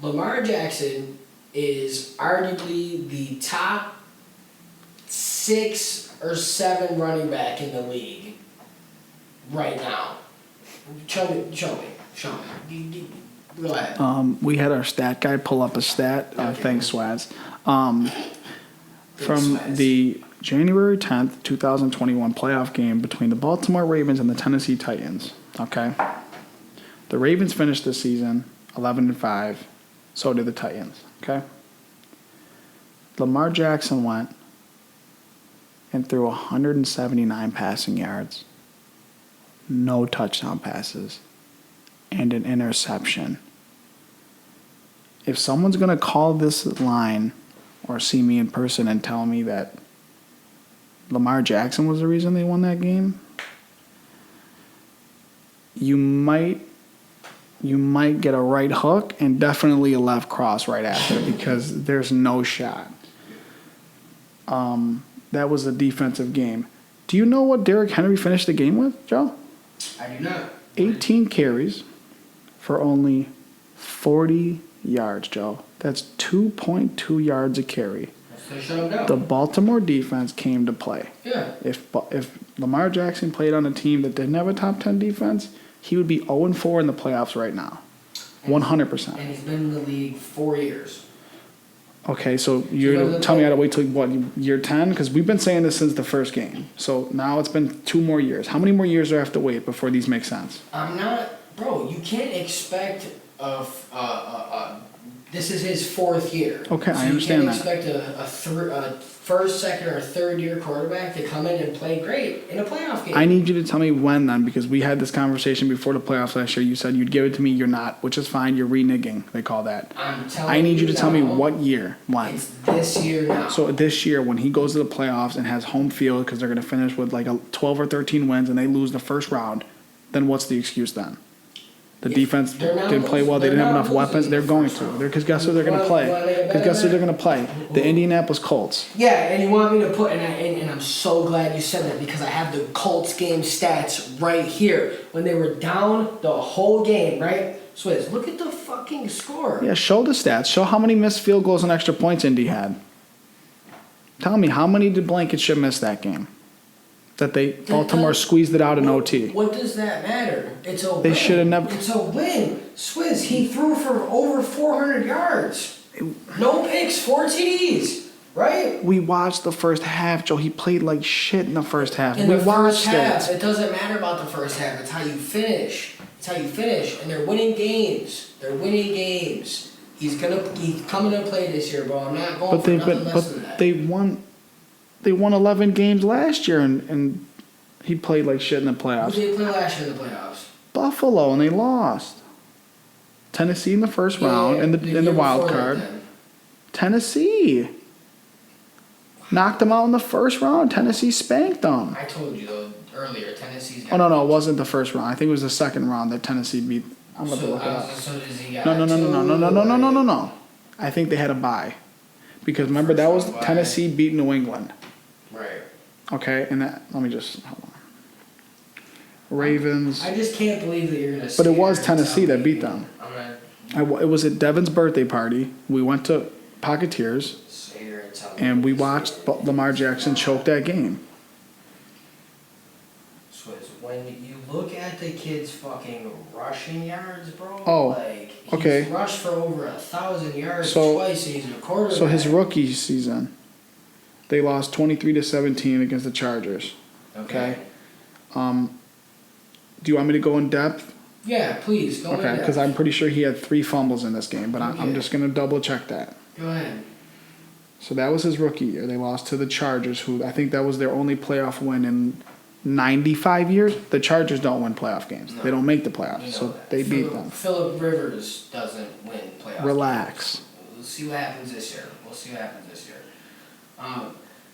[SPEAKER 2] Lamar Jackson is arguably the top 6 or 7 running back in the league right now. Show me. Go ahead.
[SPEAKER 1] We had our stat guy pull up a stat. Thanks, Swazz. From the January 10th, 2021 playoff game between the Baltimore Ravens and the Tennessee Titans. Okay? The Ravens finished this season 11-5. So did the Titans. Okay? Lamar Jackson went and threw 179 passing yards, no touchdown passes, and an interception. If someone's going to call this line or see me in person and tell me that Lamar Jackson was the reason they won that game, you might get a right hook and definitely a left cross right after because there's no shot. That was a defensive game. Do you know what Derrick Henry finished the game with, Joe?
[SPEAKER 2] I do not.
[SPEAKER 1] 18 carries for only 40 yards, Joe. That's 2.2 yards a carry.
[SPEAKER 2] So shut him down.
[SPEAKER 1] The Baltimore defense came to play.
[SPEAKER 2] Yeah.
[SPEAKER 1] If Lamar Jackson played on a team that didn't have a top 10 defense, he would be 0-4 in the playoffs right now. 100%.
[SPEAKER 2] And he's been in the league 4 years.
[SPEAKER 1] Okay, so you're telling me I gotta wait till what, year 10? Because we've been saying this since the first game. So now it's been 2 more years. How many more years do I have to wait before these make sense?
[SPEAKER 2] Bro. You can't expect this is his 4th year.
[SPEAKER 1] Okay, I understand that.
[SPEAKER 2] You can't expect a first, second, or third year quarterback to come in and play great in a playoff game.
[SPEAKER 1] I need you to tell me when then, because we had this conversation before the playoffs last year. You said you'd give it to me. You're not, which is fine. You're reneging, they call that. I need you to tell me what year, when.
[SPEAKER 2] It's this year now.
[SPEAKER 1] So this year, when he goes to the playoffs and has home field because they're going to finish with like 12 or 13 wins and they lose the first round, then what's the excuse then? The defense didn't play well. They didn't have enough weapons. They're going to. Because guess who they're going to play? Because guess who they're going to play? The Indianapolis Colts.
[SPEAKER 2] Yeah, and you want me to put, and I'm so glad you said that because I have the Colts game stats right here. When they were down the whole game, right? Swizz, look at the fucking score.
[SPEAKER 1] Yeah, show the stats. Show how many missed field goals and extra points Indy had. Tell me, how many did Blankenship miss that game? That Baltimore squeezed it out in OT.
[SPEAKER 2] What does that matter? It's a win.
[SPEAKER 1] They should have never.
[SPEAKER 2] It's a win. Swizz, he threw for over 400 yards. No picks, 4 TDs, right?
[SPEAKER 1] We watched the first half, Joe. He played like shit in the first half.
[SPEAKER 2] In the first half, it doesn't matter about the first half. It's how you finish. It's how you finish, and they're winning games. He's coming to play this year, bro. I'm not going for nothing less than that.
[SPEAKER 1] They won 11 games last year, and he played like shit in the playoffs.
[SPEAKER 2] Who did he play last year in the playoffs?
[SPEAKER 1] Buffalo, and they lost. Tennessee in the first round, in the wild card. Tennessee knocked them out in the first round. Tennessee spanked them.
[SPEAKER 2] I told you though earlier, Tennessee's got.
[SPEAKER 1] Oh no, it wasn't the first round. I think it was the second round that Tennessee beat. I'm about to look it up.
[SPEAKER 2] So does he got
[SPEAKER 1] No. I think they had a bye, because remember that was Tennessee beat New England.
[SPEAKER 2] Right.
[SPEAKER 1] Okay, and that, let me just, hold on. Ravens.
[SPEAKER 2] I just can't believe that you're going to.
[SPEAKER 1] But it was Tennessee that beat them. It was at Devin's birthday party. We went to Pocketeers, and we watched Lamar Jackson choke that game.
[SPEAKER 2] Swizz, when you look at the kid's fucking rushing yards, bro, he's rushed for over 1,000 yards twice, and he's a quarterback.
[SPEAKER 1] So his rookie season, they lost 23-17 against the Chargers. Okay. Do you want me to go in depth?
[SPEAKER 2] Yeah, please go in depth.
[SPEAKER 1] Okay, because I'm pretty sure he had 3 fumbles in this game, but I'm just going to double check that.
[SPEAKER 2] Go ahead.
[SPEAKER 1] So that was his rookie year. They lost to the Chargers, who I think that was their only playoff win in 95 years. The Chargers don't win playoff games. No. They don't make the playoffs, so they beat them.
[SPEAKER 2] Phillip Rivers doesn't win playoff
[SPEAKER 1] Relax.
[SPEAKER 2] games. We'll see what happens this year.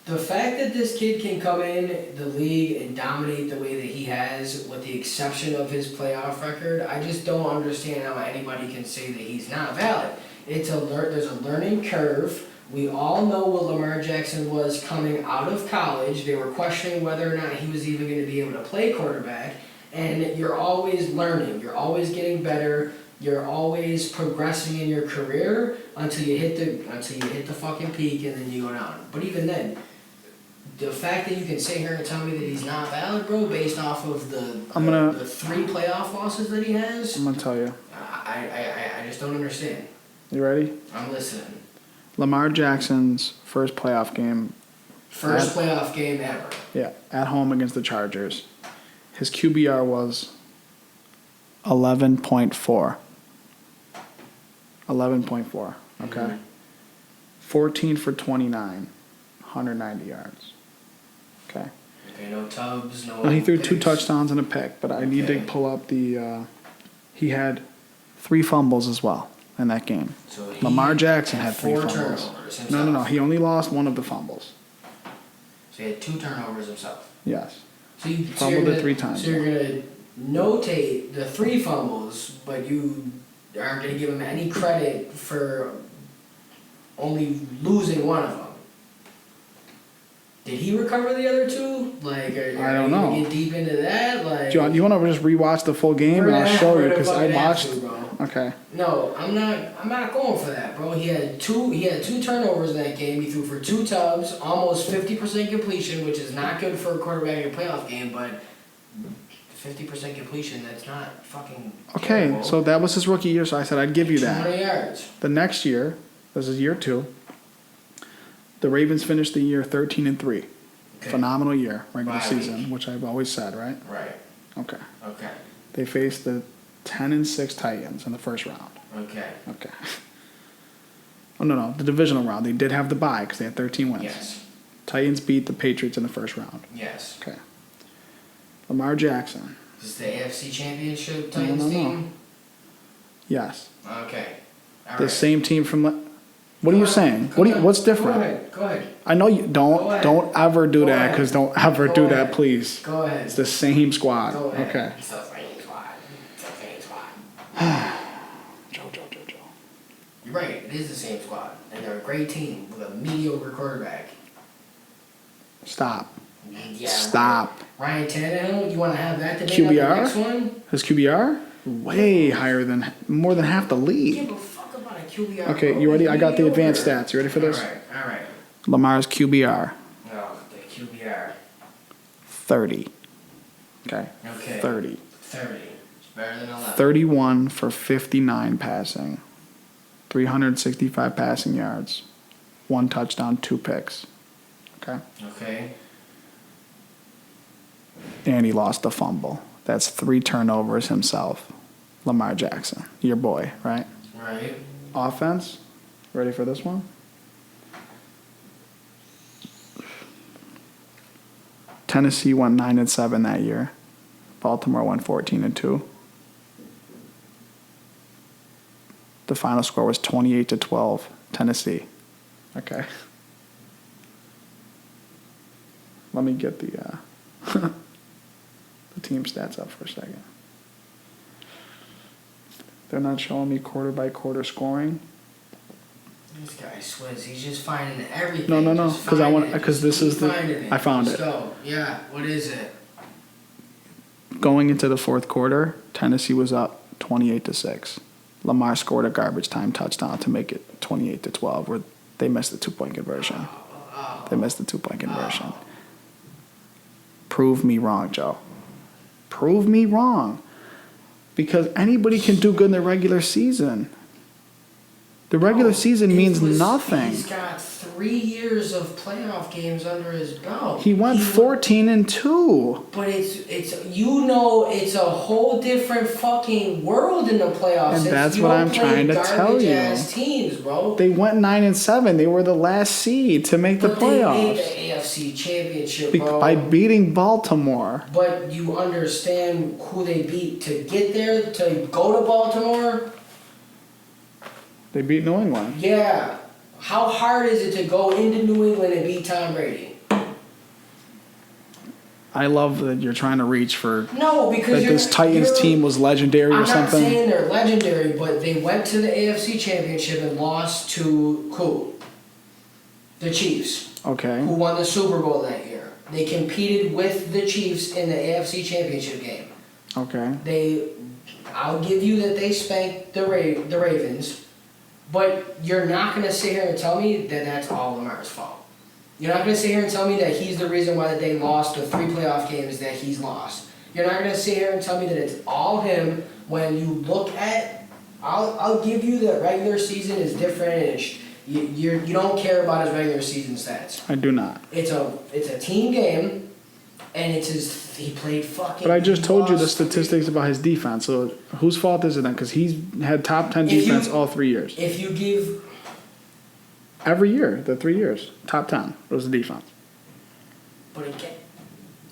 [SPEAKER 2] The fact that this kid can come in the league and dominate the way that he has, with the exception of his playoff record, I just don't understand how anybody can say that he's not valid. There's a learning curve. We all know what Lamar Jackson was coming out of college. They were questioning whether or not he was even going to be able to play quarterback. And you're always learning. You're always getting better. You're always progressing in your career until you hit the fucking peak, and then you go down. But even then, the fact that you can sit here and tell me that he's not valid, bro, based off of the 3 playoff losses that he has,
[SPEAKER 1] I'm gonna tell you.
[SPEAKER 2] I just don't understand.
[SPEAKER 1] You ready?
[SPEAKER 2] I'm listening.
[SPEAKER 1] Lamar Jackson's first playoff game.
[SPEAKER 2] First playoff game ever.
[SPEAKER 1] Yeah, at home against the Chargers. His QBR was 11.4. 11.4. Okay. Mm-hmm. 14 for 29, 190 yards. Okay.
[SPEAKER 2] Okay, no tubs, no.
[SPEAKER 1] He threw 2 touchdowns and a pick, but I need to pull up the. He had 3 fumbles as well in that game. So Lamar Jackson had 3 fumbles.
[SPEAKER 2] Turnovers himself.
[SPEAKER 1] No. He only lost 1 of the fumbles.
[SPEAKER 2] So he had 2 turnovers himself.
[SPEAKER 1] Yes.
[SPEAKER 2] So you
[SPEAKER 1] fumbled it 3 times.
[SPEAKER 2] So you're gonna notate the 3 fumbles, but you aren't gonna give him any credit for only losing 1 of them. Did he recover the other 2? Like,
[SPEAKER 1] I don't know.
[SPEAKER 2] Get deep into that, like.
[SPEAKER 1] John, you want to just rewatch the full game and I'll show you because I watched. Okay.
[SPEAKER 2] No, I'm not going for that, bro. He had 2 turnovers in that game. He threw for 2 tubs, almost 50% completion, which is not good for a quarterback in a playoff game, but 50% completion. That's not fucking
[SPEAKER 1] Okay,
[SPEAKER 2] terrible.
[SPEAKER 1] so that was his rookie year, so I said I'd give you that.
[SPEAKER 2] 200 yards.
[SPEAKER 1] The next year, this is year 2, the Ravens finished the year 13-3.
[SPEAKER 2] Okay.
[SPEAKER 1] Phenomenal year, regular
[SPEAKER 2] Bye
[SPEAKER 1] season,
[SPEAKER 2] week.
[SPEAKER 1] which I've always said, right?
[SPEAKER 2] Right.
[SPEAKER 1] Okay.
[SPEAKER 2] Okay.
[SPEAKER 1] They faced the 10-6 Titans in the first round.
[SPEAKER 2] Okay.
[SPEAKER 1] Okay. Oh, no, the divisional round. They did have the bye because they had 13 wins.
[SPEAKER 2] Yes.
[SPEAKER 1] Titans beat the Patriots in the first round.
[SPEAKER 2] Yes.
[SPEAKER 1] Okay. Lamar Jackson.
[SPEAKER 2] Is the AFC Championship Titans
[SPEAKER 1] No.
[SPEAKER 2] team?
[SPEAKER 1] Yes.
[SPEAKER 2] Okay. All
[SPEAKER 1] The
[SPEAKER 2] right.
[SPEAKER 1] same team from. What are you saying?
[SPEAKER 2] Go ahead.
[SPEAKER 1] What's different?
[SPEAKER 2] Go ahead.
[SPEAKER 1] I know you
[SPEAKER 2] Go
[SPEAKER 1] don't.
[SPEAKER 2] ahead.
[SPEAKER 1] Don't ever do
[SPEAKER 2] Go
[SPEAKER 1] that
[SPEAKER 2] ahead.
[SPEAKER 1] because don't ever
[SPEAKER 2] Go
[SPEAKER 1] do
[SPEAKER 2] ahead.
[SPEAKER 1] that, please.
[SPEAKER 2] Go ahead.
[SPEAKER 1] It's the same squad.
[SPEAKER 2] Go ahead.
[SPEAKER 1] Okay.
[SPEAKER 2] It's the same squad. It's the same squad.
[SPEAKER 1] Joe.
[SPEAKER 2] You're right. It is the same squad, and they're a great team with a mediocre quarterback.
[SPEAKER 1] Stop.
[SPEAKER 2] Yeah.
[SPEAKER 1] Stop.
[SPEAKER 2] Ryan Tannehill. You want to have that debate on the
[SPEAKER 1] QBR?
[SPEAKER 2] next one?
[SPEAKER 1] His QBR way higher than more than half the league.
[SPEAKER 2] Give a fuck about a QBR.
[SPEAKER 1] Okay,
[SPEAKER 2] bro.
[SPEAKER 1] you ready? I got the
[SPEAKER 2] Mediocre.
[SPEAKER 1] advanced stats. You ready for this?
[SPEAKER 2] All right.
[SPEAKER 1] Lamar's QBR
[SPEAKER 2] No, the QBR.
[SPEAKER 1] 30. Okay.
[SPEAKER 2] Okay.
[SPEAKER 1] 30.
[SPEAKER 2] 30. It's better than 11.
[SPEAKER 1] 31 for 59 passing. 365 passing yards. 1 touchdown, 2 picks. Okay.
[SPEAKER 2] Okay.
[SPEAKER 1] And he lost the fumble. That's 3 turnovers himself. Lamar Jackson, your boy, right?
[SPEAKER 2] Right.
[SPEAKER 1] Offense. Ready for this one? Tennessee went 9-7 that year. Baltimore went 14-2. The final score was 28-12, Tennessee. Okay. Let me get the the team stats up for a second. They're not showing me quarter by quarter scoring.
[SPEAKER 2] This guy Swizz, he's just finding everything.
[SPEAKER 1] No,
[SPEAKER 2] Just
[SPEAKER 1] because
[SPEAKER 2] finding it.
[SPEAKER 1] because this
[SPEAKER 2] Just
[SPEAKER 1] is the
[SPEAKER 2] finding it.
[SPEAKER 1] I found
[SPEAKER 2] Let's
[SPEAKER 1] it.
[SPEAKER 2] go. Yeah. What is it?
[SPEAKER 1] Going into the fourth quarter, Tennessee was up 28-6. Lamar scored a garbage time touchdown to make it 28-12, where they missed the 2-point conversion. They missed the 2-point conversion. Prove me wrong, Joe. Prove me wrong. Because anybody can do good in the regular season. The regular season means nothing.
[SPEAKER 2] He's got 3 years of playoff games under his belt.
[SPEAKER 1] He went 14-2.
[SPEAKER 2] But it's it's a whole different fucking world in the playoffs.
[SPEAKER 1] And
[SPEAKER 2] It's-
[SPEAKER 1] that's
[SPEAKER 2] you
[SPEAKER 1] what
[SPEAKER 2] don't
[SPEAKER 1] I'm
[SPEAKER 2] play
[SPEAKER 1] trying to tell you.
[SPEAKER 2] garbage-ass teams, bro.
[SPEAKER 1] They went 9-7. They were the last seed to make the
[SPEAKER 2] But they made
[SPEAKER 1] playoffs.
[SPEAKER 2] the AFC Championship, bro.
[SPEAKER 1] By beating Baltimore.
[SPEAKER 2] But you understand who they beat to get there, to go to Baltimore?
[SPEAKER 1] They beat New England.
[SPEAKER 2] Yeah. How hard is it to go into New England and beat Tom Brady?
[SPEAKER 1] I love that you're trying to reach for
[SPEAKER 2] No, because
[SPEAKER 1] that this Titans team was legendary or
[SPEAKER 2] I'm not
[SPEAKER 1] something.
[SPEAKER 2] saying they're legendary, but they went to the AFC Championship and lost to who? The Chiefs,
[SPEAKER 1] Okay.
[SPEAKER 2] who won the Super Bowl that year. They competed with the Chiefs in the AFC Championship game.
[SPEAKER 1] Okay.
[SPEAKER 2] I'll give you that they spanked the Ravens, but you're not going to sit here and tell me that that's all Lamar's fault. You're not going to sit here and tell me that he's the reason why they lost the 3 playoff games that he's lost. You're not going to sit here and tell me that it's all him when you look at. I'll give you that regular season is different. And you don't care about his regular season stats.
[SPEAKER 1] I do not.
[SPEAKER 2] It's a team game, and he played fucking.
[SPEAKER 1] But I just told you the
[SPEAKER 2] lost.
[SPEAKER 1] statistics about his defense. So whose fault is it then? Because he's had top 10 defense all 3 years.
[SPEAKER 2] If you give.
[SPEAKER 1] Every year, the 3 years, top 10 was the defense.
[SPEAKER 2] But again.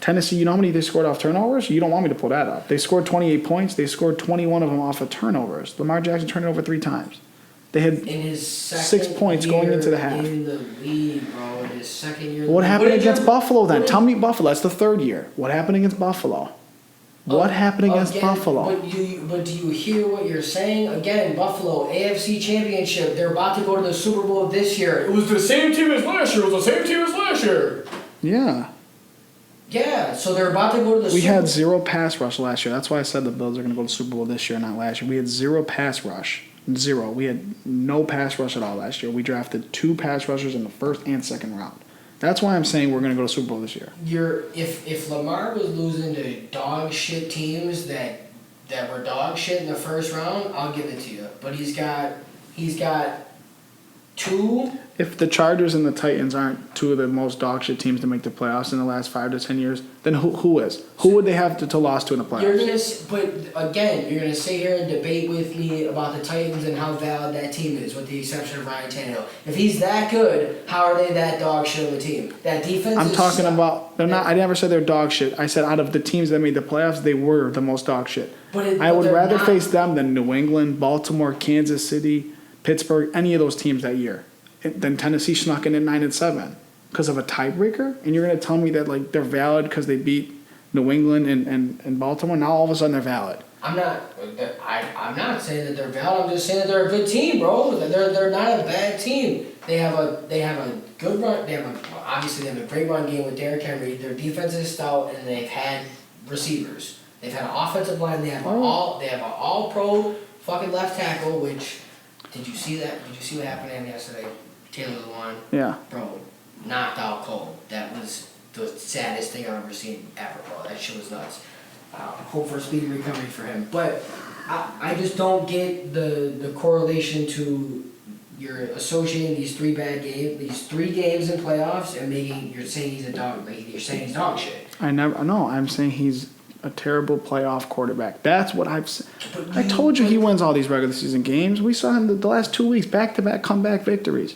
[SPEAKER 1] Tennessee, you know how many they scored off turnovers? You don't want me to pull that up. They scored 28 points. They scored 21 of them off of turnovers. Lamar Jackson turned it over 3 times. They had
[SPEAKER 2] In his second
[SPEAKER 1] 6 points going
[SPEAKER 2] year
[SPEAKER 1] into the half.
[SPEAKER 2] in the league, bro. In his second year.
[SPEAKER 1] What happened
[SPEAKER 2] did
[SPEAKER 1] against
[SPEAKER 2] your-
[SPEAKER 1] Buffalo then?
[SPEAKER 2] what did-
[SPEAKER 1] Tell me Buffalo. That's the 3rd year. What happened against Buffalo? What happened against
[SPEAKER 2] Again,
[SPEAKER 1] Buffalo?
[SPEAKER 2] But do you hear what you're saying? Again, Buffalo, AFC Championship. They're about to go to the Super Bowl this year. It was the same team as last year. It was the same team as last year.
[SPEAKER 1] Yeah.
[SPEAKER 2] Yeah, so they're about to go to the
[SPEAKER 1] We
[SPEAKER 2] Super
[SPEAKER 1] had 0 pass rush last year. That's why I said the Bills are going to go to the Super Bowl this year, not last year. We had 0 pass rush. 0. We had no pass rush at all last year. We drafted 2 pass rushers in the 1st and 2nd round. That's why I'm saying we're going to go to Super Bowl this year.
[SPEAKER 2] If Lamar was losing to dog shit teams that were dog shit in the first round, I'll give it to you. But he's got two.
[SPEAKER 1] If the Chargers and the Titans aren't two of the most dog shit teams to make the playoffs in the last 5 to 10 years, then who is? Who would they have to lose to in the playoffs?
[SPEAKER 2] But again, you're gonna sit here and debate with me about the Titans and how valid that team is, with the exception of Ryan Tannehill. If he's that good, how are they that dog shit of a team? That defense.
[SPEAKER 1] I'm talking about they're not. I never said they're dog shit. I said out of the teams that made the playoffs, they were the most dog shit. I would rather face them than New England, Baltimore, Kansas City, Pittsburgh, any of those teams that year. Then Tennessee snuck in at 9-7 because of a tiebreaker, and you're gonna tell me that like they're valid because they beat New England and Baltimore. Now all of a sudden they're valid.
[SPEAKER 2] I'm not saying that they're valid. I'm just saying that they're a good team, bro. They're not a bad team. They have a good run. Obviously they have a great run game with Derrick Henry. Their defense is stout, and they've had receivers. They've had an offensive line. They have an all pro fucking left tackle. Which did you see that? Did you see what happened to him yesterday? Taylor Lewan.
[SPEAKER 1] Yeah.
[SPEAKER 2] Bro, knocked out cold. That was the saddest thing I've ever seen ever, bro. That shit was nuts. Hope for a speedy recovery for him. But I just don't get the correlation to you're associating these three games in playoffs and you're saying he's a dog. Like you're saying he's dog shit.
[SPEAKER 1] I'm saying he's a terrible playoff quarterback. That's what I've said. I told you he wins all these regular season games. We saw him the last 2 weeks, back-to-back comeback victories.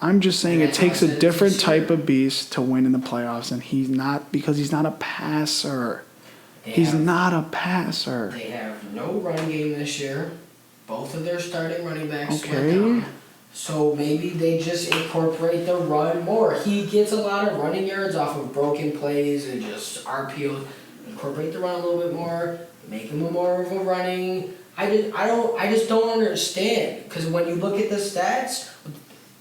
[SPEAKER 1] I'm just saying it takes a different type of beast to win in the playoffs, and he's not because he's not a passer. He's not a passer.
[SPEAKER 2] They have no run game this year. Both of their starting running backs went down. So maybe they just incorporate the run more. He gets a lot of running yards off of broken plays and just RPOs. Incorporate the run a little bit more. Make him more of a running. I just don't understand, because when you look at the stats,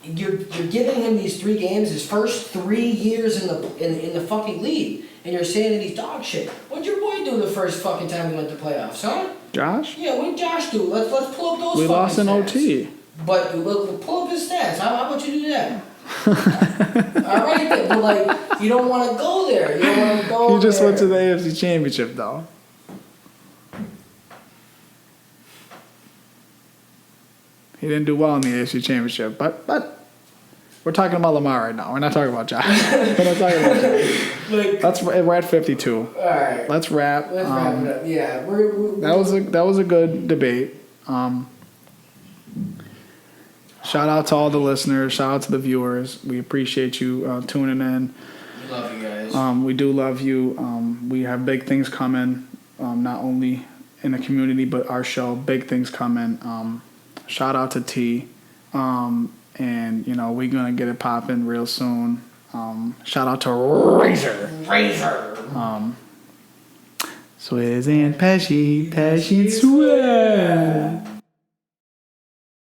[SPEAKER 2] you're giving him these 3 games, his first 3 years in the fucking league, and you're saying that he's dog shit. What'd your boy do the first fucking time he went to playoffs, huh?
[SPEAKER 1] Josh?
[SPEAKER 2] Yeah, what did Josh do? Let's pull up those.
[SPEAKER 1] We lost in OT.
[SPEAKER 2] But we'll pull up his stats. How about you do that? All right, then, but like you don't want to go there. You don't want to go.
[SPEAKER 1] He just went to the AFC Championship, though. He didn't do well in the AFC Championship, but we're talking about Lamar right now. We're not talking about Josh. We're not talking about Josh. We're at 52.
[SPEAKER 2] All right.
[SPEAKER 1] Let's wrap.
[SPEAKER 2] Let's wrap it up. Yeah,
[SPEAKER 1] that was a good debate. Shout out to all the listeners. Shout out to the viewers. We appreciate you tuning in.
[SPEAKER 2] We love you guys.
[SPEAKER 1] We do love you. We have big things coming, not only in the community but our show. Big things coming. Shout out to T. And, we're going to get it popping real soon. Shout out to Razor. Swizz and Pesci and Swizz.